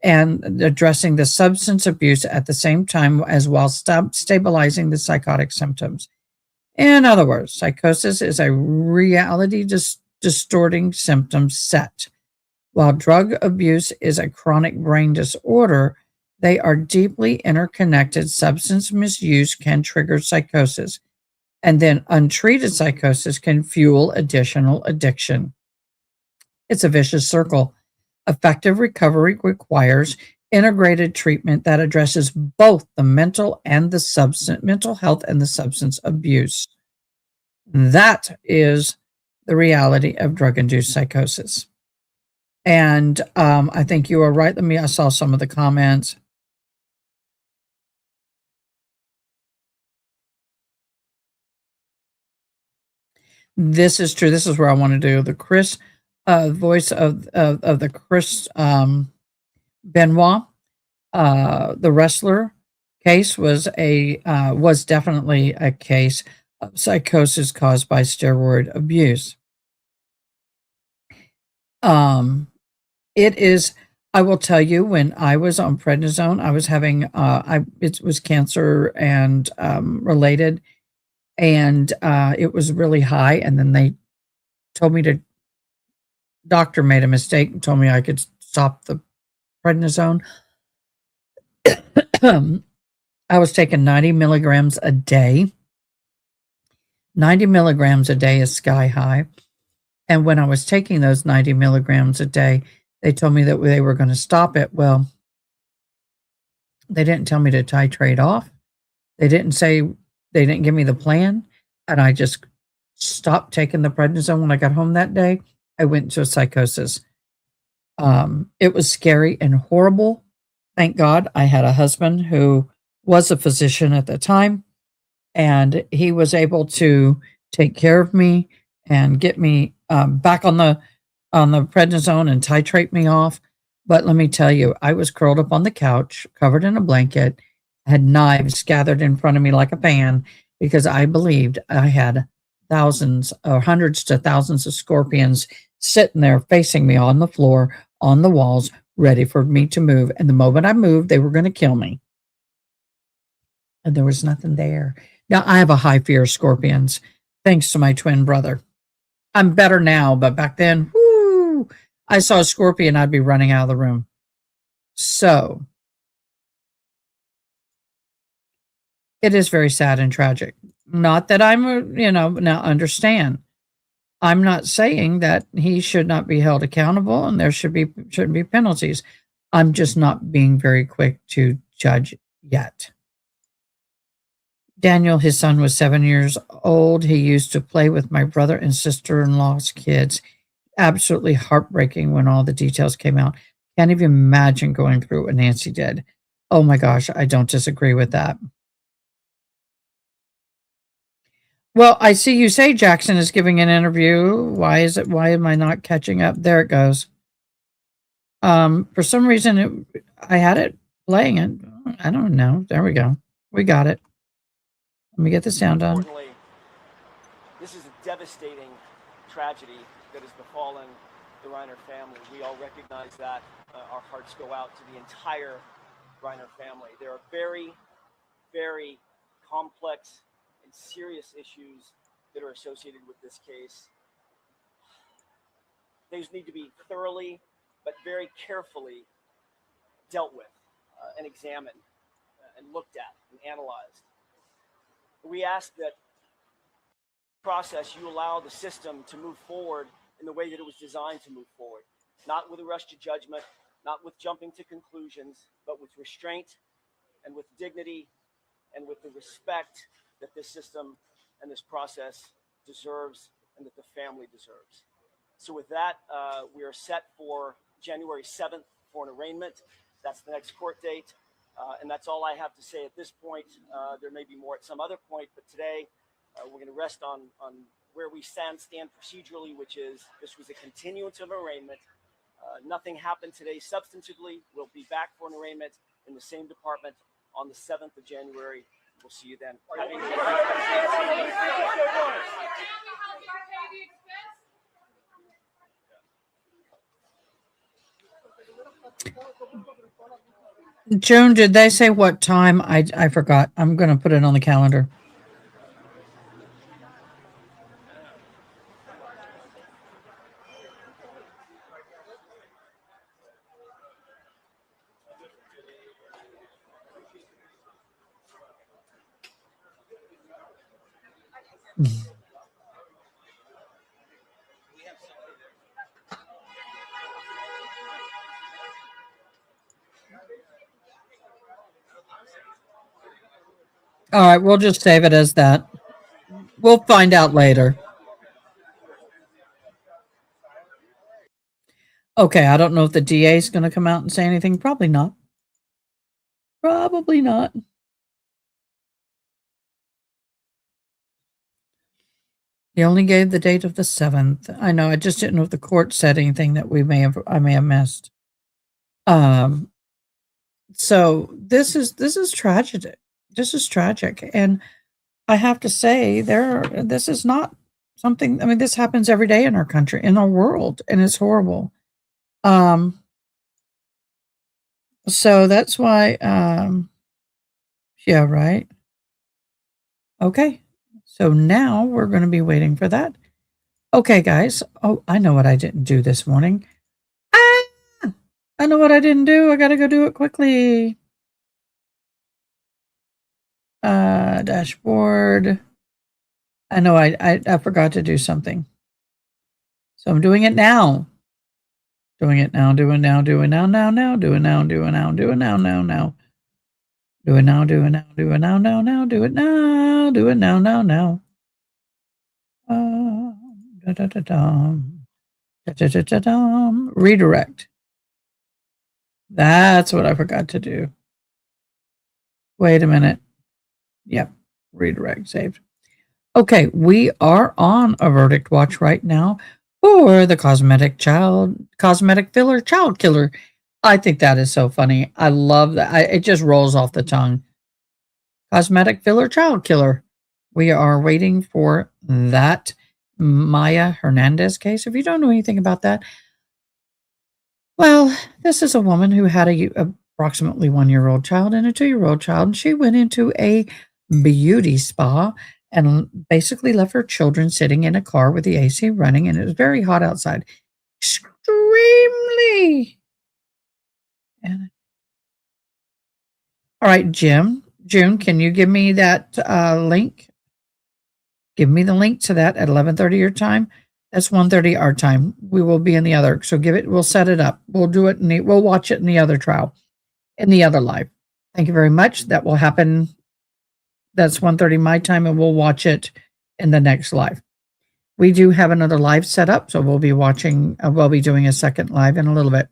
and addressing the substance abuse at the same time as while stabilizing the psychotic symptoms. In other words, psychosis is a reality distorting symptom set. While drug abuse is a chronic brain disorder, they are deeply interconnected. Substance misuse can trigger psychosis, and then untreated psychosis can fuel additional addiction. It's a vicious circle. Effective recovery requires integrated treatment that addresses both the mental health and the substance abuse. That is the reality of drug-induced psychosis. And I think you are right. I saw some of the comments. This is true. This is where I want to do the Chris voice of the Chris Benoit, the wrestler case was definitely a case of psychosis caused by steroid abuse. It is. I will tell you, when I was on prednisone, I was having it was cancer and related, and it was really high. And then they told me doctor made a mistake and told me I could stop the prednisone. I was taking 90 milligrams a day. 90 milligrams a day is sky high. And when I was taking those 90 milligrams a day, they told me that they were going to stop it. Well, they didn't tell me to titrate off. They didn't give me the plan. And I just stopped taking the prednisone. When I got home that day, I went into a psychosis. It was scary and horrible. Thank God I had a husband who was a physician at the time, and he was able to take care of me and get me back on the prednisone and titrate me off. But let me tell you, I was curled up on the couch, covered in a blanket, had knives gathered in front of me like a fan, because I believed I had thousands or hundreds to thousands of scorpions sitting there facing me on the floor, on the walls, ready for me to move. And the moment I moved, they were going to kill me. And there was nothing there. Now, I have a high fear of scorpions, thanks to my twin brother. I'm better now, but back then, whoo, I saw a scorpion, I'd be running out of the room. So, it is very sad and tragic. Not that I'm, now understand. I'm not saying that he should not be held accountable and there shouldn't be penalties. I'm just not being very quick to judge yet. Daniel, his son was 7 years old. He used to play with my brother and sister-in-law's kids. Absolutely heartbreaking when all the details came out. Can't even imagine going through what Nancy did. Oh my gosh, I don't disagree with that. Well, I see you say Jackson is giving an interview. Why am I not catching up? There it goes. For some reason, I had it playing it. I don't know. There we go. We got it. Let me get the sound on. Importantly, this is a devastating tragedy that has befallen the Reiner family. We all recognize that. Our hearts go out to the entire Reiner family. There are very, very complex and serious issues that are associated with this case. These need to be thoroughly but very carefully dealt with and examined and looked at and analyzed. We ask that process you allow the system to move forward in the way that it was designed to move forward, not with a rush to judgment, not with jumping to conclusions, but with restraint and with dignity and with the respect that this system and this process deserves and that the family deserves. So with that, we are set for January 7th for an arraignment. That's the next court date. And that's all I have to say at this point. There may be more at some other point, but today we're going to rest on where we stand procedurally, which is this was a continuance of arraignment. Nothing happened today substantively. We'll be back for an arraignment in the same department on the 7th of January. We'll see you then. Joan, did they say what time? I forgot. I'm going to put it on the calendar. All right, we'll just save it as that. We'll find out later. Okay, I don't know if the DA is going to come out and say anything. Probably not. Probably not. He only gave the date of the 7th. I know. I just didn't know if the court said anything that I may have missed. So this is tragic. This is tragic, and I have to say, this is not something. I mean, this happens every day in our country, in our world, and it's horrible. So that's why. Yeah, right. Okay. So now we're going to be waiting for that. Okay, guys. Oh, I know what I didn't do this morning. I know what I didn't do. I got to go do it quickly. Dashboard. I know I forgot to do something. So I'm doing it now. Doing it now, doing now, doing now, now, do it now, do it now, do it now, now. Do it now, do it now, do it now, now, do it now, do it now, now. Redirect. That's what I forgot to do. Wait a minute. Yep. Redirect saved. Okay, we are on a verdict watch right now for the cosmetic filler child killer. I think that is so funny. I love that. It just rolls off the tongue. Cosmetic filler child killer. We are waiting for that Maya Hernandez case. If you don't know anything about that, well, this is a woman who had approximately 1-year-old child and a 2-year-old child. And she went into a beauty spa and basically left her children sitting in a car with the AC running, and it was very hot outside. Extremely. All right, June, can you give me that link? Give me the link to that at 11:30 your time. That's 1:30 our time. We will be in the other. So we'll set it up. We'll do it. We'll watch it in the other trial, in the other live. Thank you very much. That will happen. That's 1:30 my time, and we'll watch it in the next live. We do have another live set up, so we'll be watching. We'll be doing a second live in a little bit.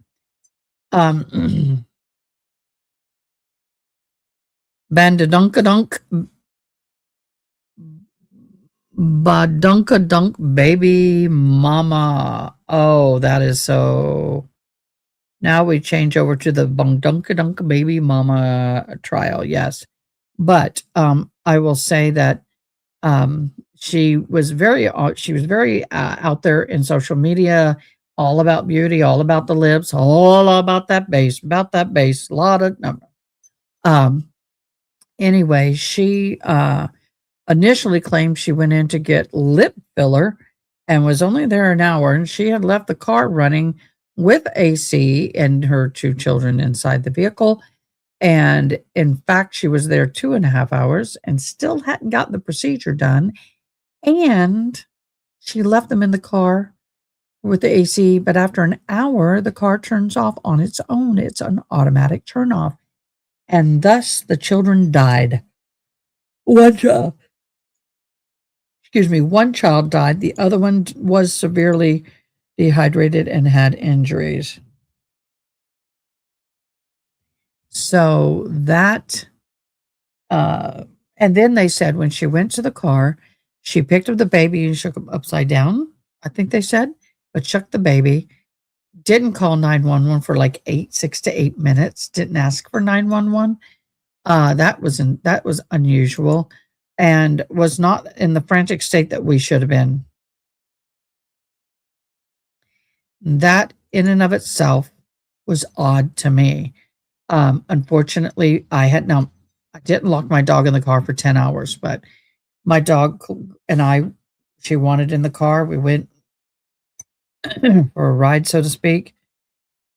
Bandadunkadunk. Badunkadunk baby mama. Oh, that is so. Now we change over to the Bundunkadunk baby mama trial. Yes. But I will say that she was very out there in social media, all about beauty, all about the lips, all about that bass, a lot of anyway, she initially claimed she went in to get lip filler and was only there an hour, and she had left the car running with AC and her 2 children inside the vehicle. And in fact, she was there 2.5 hours and still hadn't got the procedure done. And she left them in the car with the AC, but after an hour, the car turns off on its own. It's an automatic turn off. And thus the children died. One child died. The other one was severely dehydrated and had injuries. So that, and then they said when she went to the car, she picked up the baby and shook him upside down, I think they said, but shook the baby, didn't call 911 for like 6 to 8 minutes, didn't ask for 911. That was unusual and was not in the frantic state that we should have been. That in and of itself was odd to me. Unfortunately, I didn't lock my dog in the car for 10 hours, but my dog and she wanted in the car. We went for a ride, so to speak.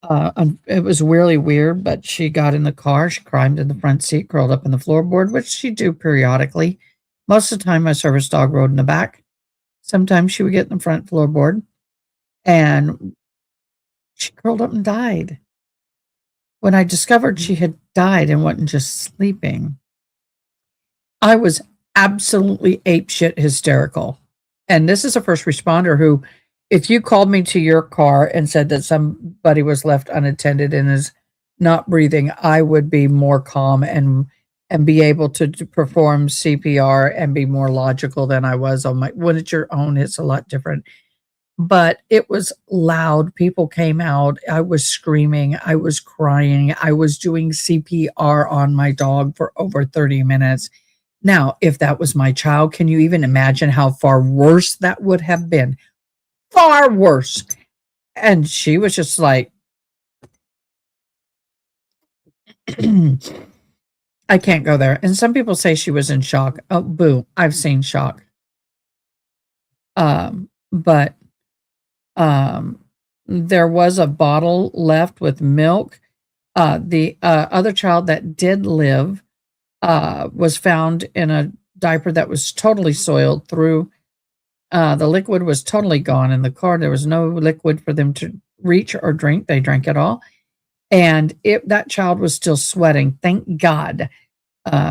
It was really weird, but she got in the car. She climbed in the front seat, curled up in the floorboard, which she do periodically. Most of the time, my service dog rode in the back. Sometimes she would get in the front floorboard, and she curled up and died. When I discovered she had died and wasn't just sleeping, I was absolutely apeshit hysterical. And this is a first responder who, if you called me to your car and said that somebody was left unattended and is not breathing, I would be more calm and be able to perform CPR and be more logical than I was on when it's your own, it's a lot different. But it was loud. People came out. I was screaming. I was crying. I was doing CPR on my dog for over 30 minutes. Now, if that was my child, can you even imagine how far worse that would have been? Far worse. And she was just like, I can't go there. And some people say she was in shock. Oh, boo. I've seen shock. But there was a bottle left with milk. The other child that did live was found in a diaper that was totally soiled through. The liquid was totally gone in the car. There was no liquid for them to reach or drink. They drank it all. And that child was still sweating. Thank God.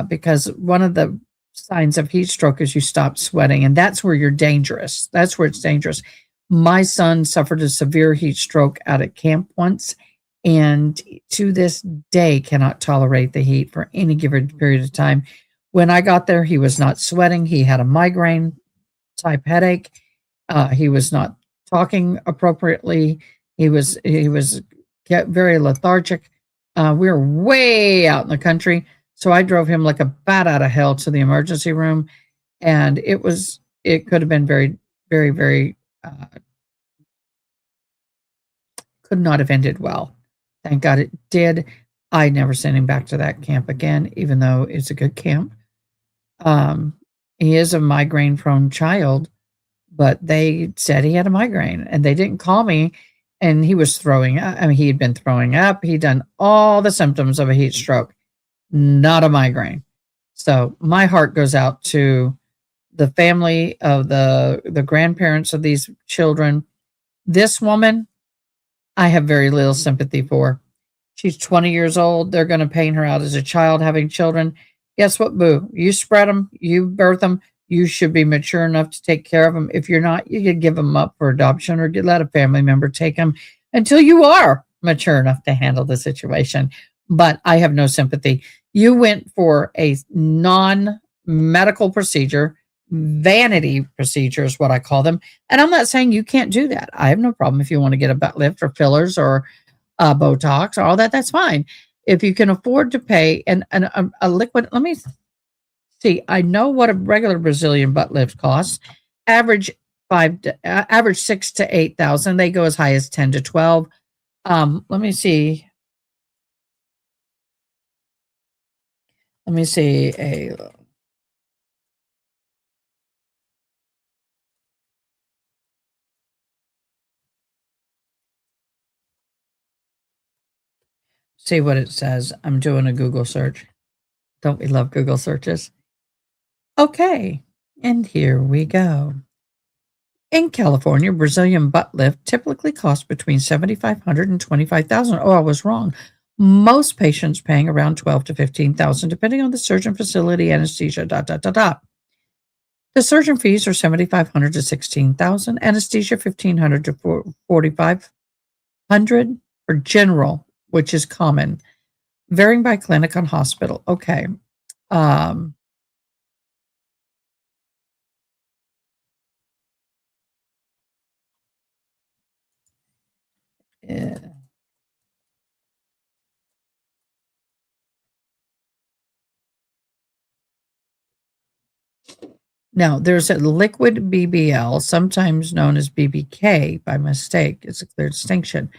Because one of the signs of heat stroke is you stop sweating. And that's where you're dangerous. That's where it's dangerous. My son suffered a severe heat stroke out at camp once, and to this day cannot tolerate the heat for any given period of time. When I got there, he was not sweating. He had a migraine type headache. He was not talking appropriately. He was very lethargic. We were way out in the country, so I drove him like a bat out of hell to the emergency room, and it could have been very, very, very. Could not have ended well. Thank God it did. I never sent him back to that camp again, even though it's a good camp. Um, he is a migraine prone child, but they said he had a migraine and they didn't call me, and he was throwing up. I mean, he had been throwing up. He'd done all the symptoms of a heat stroke, not a migraine. So my heart goes out to the family of the grandparents of these children. This woman, I have very little sympathy for. She's 20 years old. They're going to paint her out as a child having children. Guess what, boo? You spread them, you birth them. You should be mature enough to take care of them. If you're not, you could give them up for adoption or let a family member take them until you are mature enough to handle the situation. But I have no sympathy. You went for a non medical procedure, vanity procedure is what I call them. And I'm not saying you can't do that. I have no problem if you want to get a butt lift or fillers or Botox or all that. That's fine. If you can afford to pay a liquid, let me see. I know what a regular Brazilian butt lift costs. Average average 6 to 8,000. They go as high as 10 to 12. Let me see. Let me see see what it says. I'm doing a Google search. Don't we love Google searches? Okay, and here we go. In California, Brazilian butt lift typically costs between $7,500 and $25,000. Oh, I was wrong. Most patients paying around $12,000 to $15,000, depending on the surgeon, facility, anesthesia. The surgeon fees are $7,500 to $16,000, anesthesia $1,500 to $4,500 for general, which is common, varying by clinic and hospital. Okay. Yeah. Now, there's a liquid BBL, sometimes known as BBK by mistake. It's a clear distinction.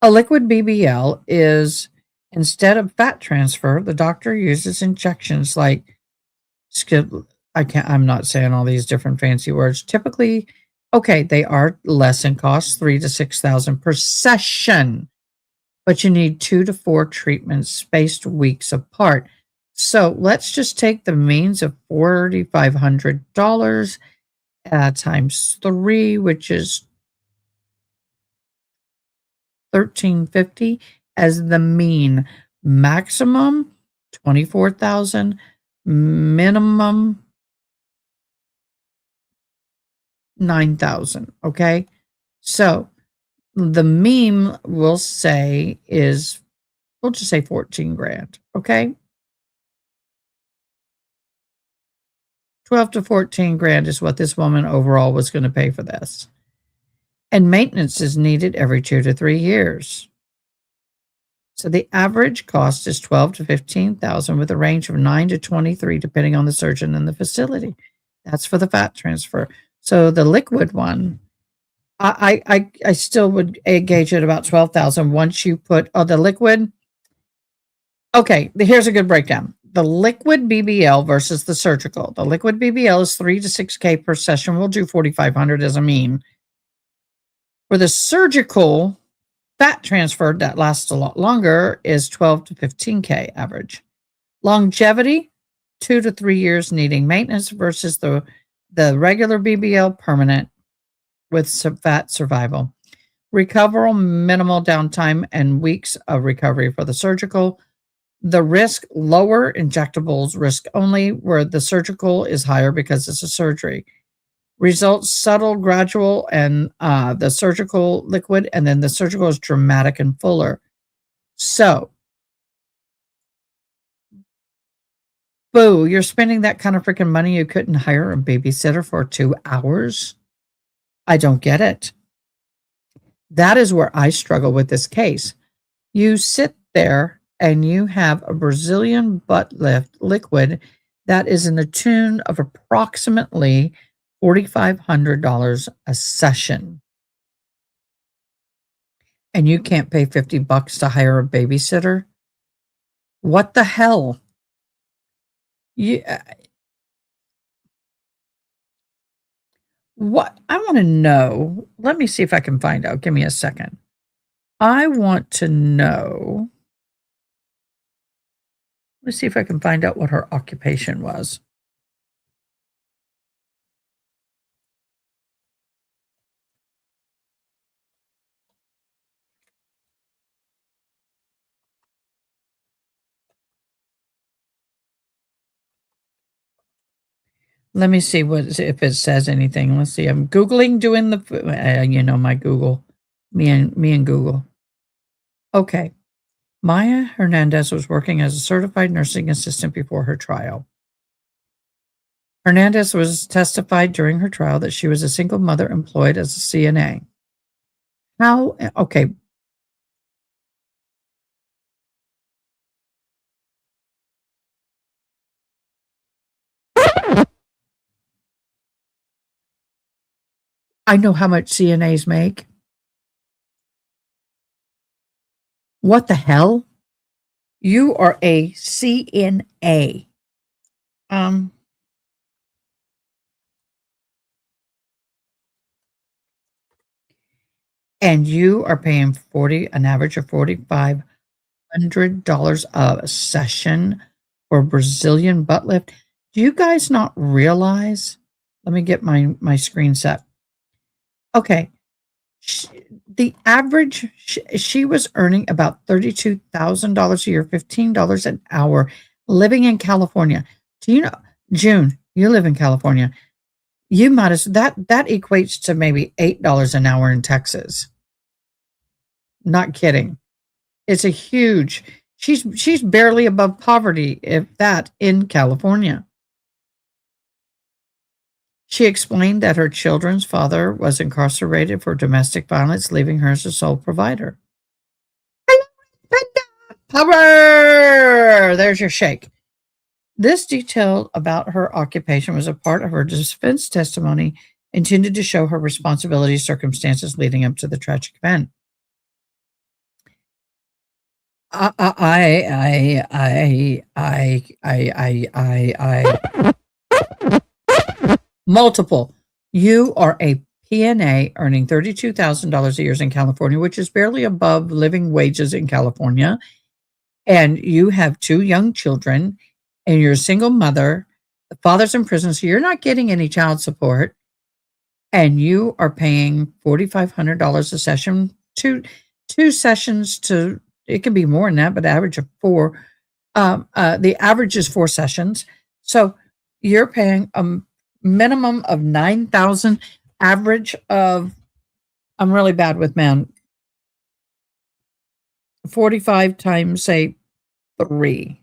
A liquid BBL is, instead of fat transfer, the doctor uses injections like I'm not saying all these different fancy words. Typically, okay, they are less in cost, 3 to 6,000 per session, but you need 2 to 4 treatments spaced weeks apart. So let's just take the means of $4,500 times 3, which is $1,350 as the mean. Maximum 24,000, minimum 9,000. Okay, so the meme we'll say is, we'll just say 14 grand. Okay, 12 to 14 grand is what this woman overall was going to pay for this. And maintenance is needed every 2 to 3 years. So the average cost is 12 to 15,000 with a range of 9 to 23 depending on the surgeon and the facility. That's for the fat transfer. So the liquid one, I still would gauge it about 12,000 once you put the liquid. Okay, here's a good breakdown. The liquid BBL versus the surgical. The liquid BBL is 3 to 6K per session. We'll do 4,500 as a mean. For the surgical fat transfer that lasts a lot longer is 12 to 15K average. Longevity, 2 to 3 years needing maintenance versus the regular BBL permanent with some fat survival. Recoverable minimal downtime and weeks of recovery for the surgical. The risk lower, injectables risk only, where the surgical is higher because it's a surgery. Results subtle, gradual, and the surgical liquid, and then the surgical is dramatic and fuller. So, boo, you're spending that kind of freaking money. You couldn't hire a babysitter for 2 hours. I don't get it. That is where I struggle with this case. You sit there and you have a Brazilian butt lift liquid that is in the tune of approximately $4,500 a session. And you can't pay $50 to hire a babysitter? What the hell? What I want to know, let me see if I can find out. Give me a second. I want to know. Let's see if I can find out what her occupation was. Let me see if it says anything. Let's see. I'm Googling doing the, my Google, me and Google. Okay. Maya Hernandez was working as a certified nursing assistant before her trial. Hernandez was testified during her trial that she was a single mother employed as a CNA. Okay. I know how much CNAs make. What the hell? You are a CNA. And you are paying an average of $4,500 a session for Brazilian butt lift. Do you guys not realize? Let me get my screen set. Okay. The average, she was earning about $32,000 a year, $15 an hour, living in California. Do you know, June, you live in California. You might as that equates to maybe $8 an hour in Texas. Not kidding. It's a huge. She's barely above poverty, if that, in California. She explained that her children's father was incarcerated for domestic violence, leaving her as a sole provider. Power! There's your shake. This detail about her occupation was a part of her defense testimony intended to show her responsibility circumstances leading up to the tragic event. Multiple. You are a PNA earning $32,000 a year in California, which is barely above living wages in California. And you have 2 young children, and you're a single mother. The father's in prison, so you're not getting any child support. And you are paying $4,500 a session, two sessions to, it can be more than that, but average of 4. The average is 4 sessions. So you're paying a minimum of $9,000, average of, I'm really bad with math, 45 times, say, 3.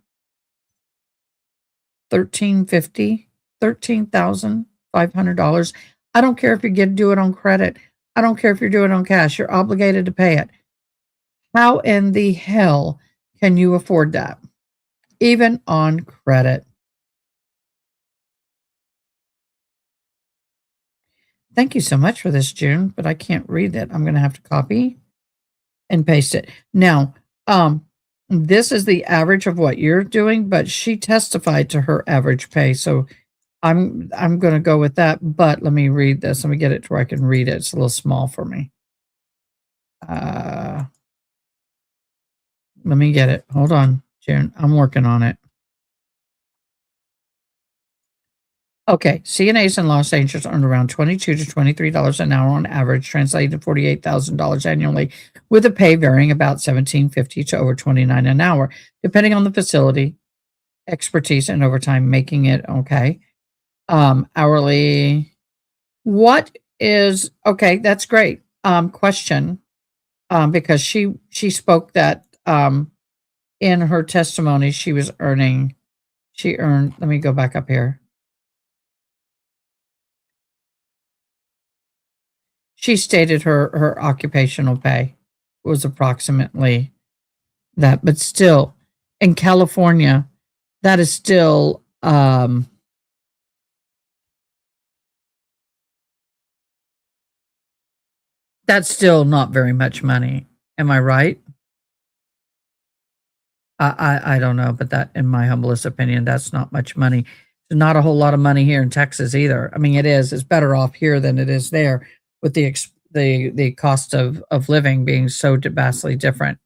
1,350, $13,500. I don't care if you do it on credit. I don't care if you're doing it on cash. You're obligated to pay it. How in the hell can you afford that? Even on credit. Thank you so much for this, June, but I can't read it. I'm going to have to copy and paste it. Now, this is the average of what you're doing, but she testified to her average pay. So I'm going to go with that, but let me read this. Let me get it to where I can read it. It's a little small for me. Let me get it. Hold on, June. I'm working on it. Okay, CNAs in Los Angeles earn around $22 to $23 an hour on average, translating to $48,000 annually, with a pay varying about $17.50 to over $29 an hour, depending on the facility, expertise, and overtime, making it okay. Hourly. What is okay? That's great. Question. Because she spoke that in her testimony she earned. Let me go back up here. She stated her occupational pay was approximately that, but still, in California, that is still that's still not very much money. Am I right? I don't know, but that, in my humblest opinion, that's not much money not a whole lot of money here in Texas either. I mean, it is. It's better off here than it is there with the cost of living being so vastly different.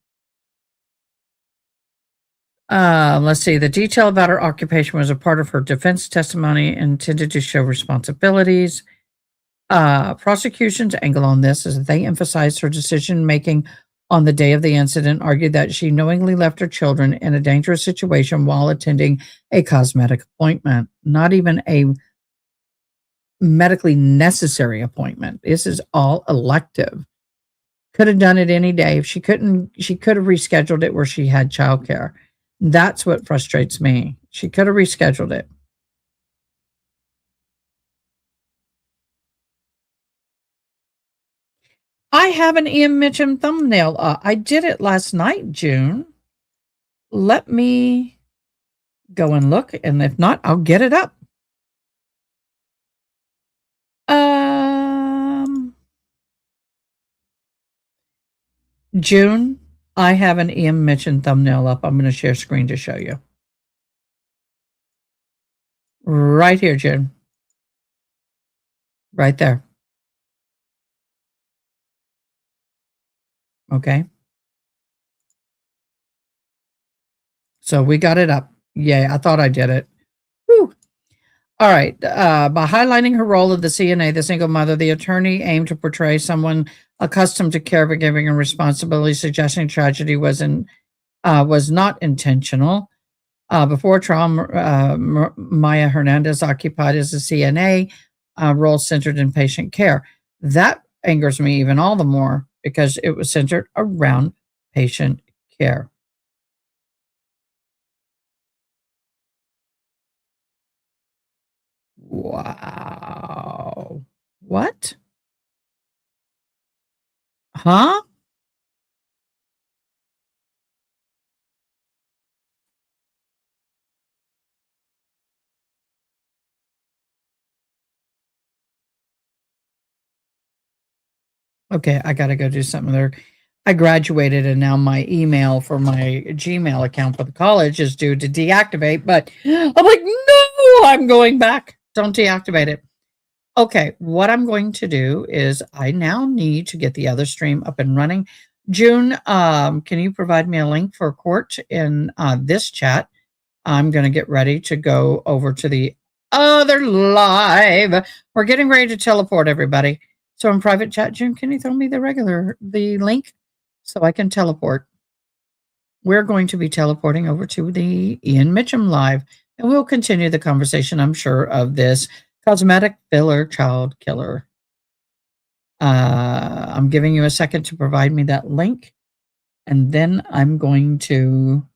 Let's see. The detail about her occupation was a part of her defense testimony intended to show responsibilities. Prosecution's angle on this is that they emphasized her decision making on the day of the incident, argued that she knowingly left her children in a dangerous situation while attending a cosmetic appointment, not even a medically necessary appointment. This is all elective. Could have done it any day. If she couldn't, she could have rescheduled it where she had childcare. That's what frustrates me. She could have rescheduled it. I have an Ian Mitchum thumbnail. I did it last night, June. Let me go and look, and if not, I'll get it up. June, I have an Ian Mitchum thumbnail up. I'm going to share screen to show you. Right here, June. Right there. Okay. So we got it up. Yay, I thought I did it. Whew. All right. By highlighting her role of the CNA, the single mother, the attorney aimed to portray someone accustomed to caregiving and responsibility, suggesting tragedy was not intentional. Before trial, Maya Hernandez occupied as a CNA role centered in patient care. That angers me even all the more because it was centered around patient care. Wow. What? Huh? Okay, I gotta go do something there. I graduated and now my email for my Gmail account for the college is due to deactivate, but I'm like, no, I'm going back. Don't deactivate it. Okay, what I'm going to do is I now need to get the other stream up and running. June, can you provide me a link for court in this chat? I'm going to get ready to go over to the other live. We're getting ready to teleport, everybody. So in private chat, June, can you throw me the link so I can teleport? We're going to be teleporting over to the Ian Mitchum live, and we'll continue the conversation, I'm sure, of this cosmetic filler child killer. I'm giving you a second to provide me that link, and then I'm going to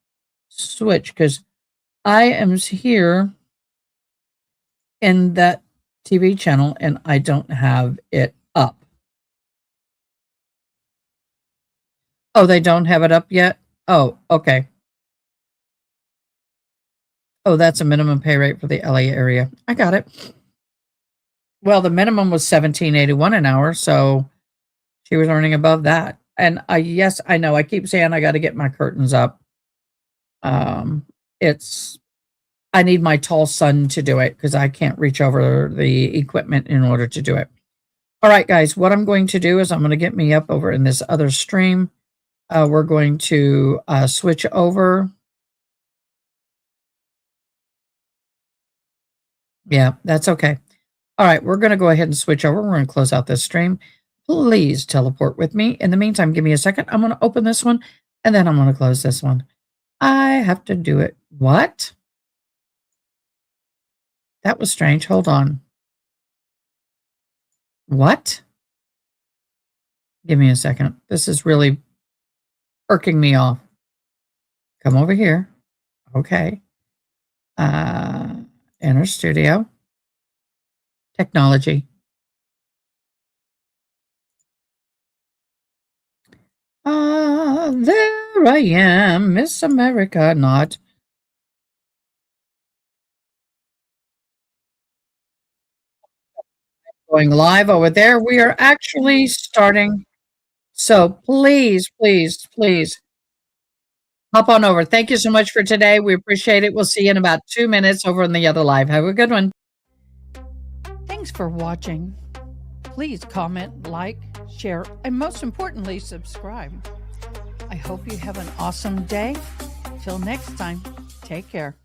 switch because I am here in that TV channel and I don't have it up. Oh, they don't have it up yet? Oh, okay. Oh, that's a minimum pay rate for the LA area. I got it. Well, the minimum was $17.81 an hour, so she was earning above that. And yes, I know. I keep saying I got to get my curtains up. I need my tall son to do it because I can't reach over the equipment in order to do it. All right, guys, what I'm going to do is I'm going to get me up over in this other stream. We're going to switch over. Yeah, that's okay. All right, we're going to go ahead and switch over. We're going to close out this stream. Please teleport with me. In the meantime, give me a second. I'm going to open this one, and then I'm going to close this one. I have to do it. What? That was strange. Hold on. What? Give me a second. This is really irking me off. Come over here. Okay. Enter studio. Technology. There I am, Miss America, not. Going live over there. We are actually starting. So please, please, please. Hop on over. Thank you so much for today. We appreciate it. We'll see you in about 2 minutes over on the other live. Have a good one. Thanks for watching. Please comment, like, share, and most importantly, subscribe. I hope you have an awesome day. Till next time, take care.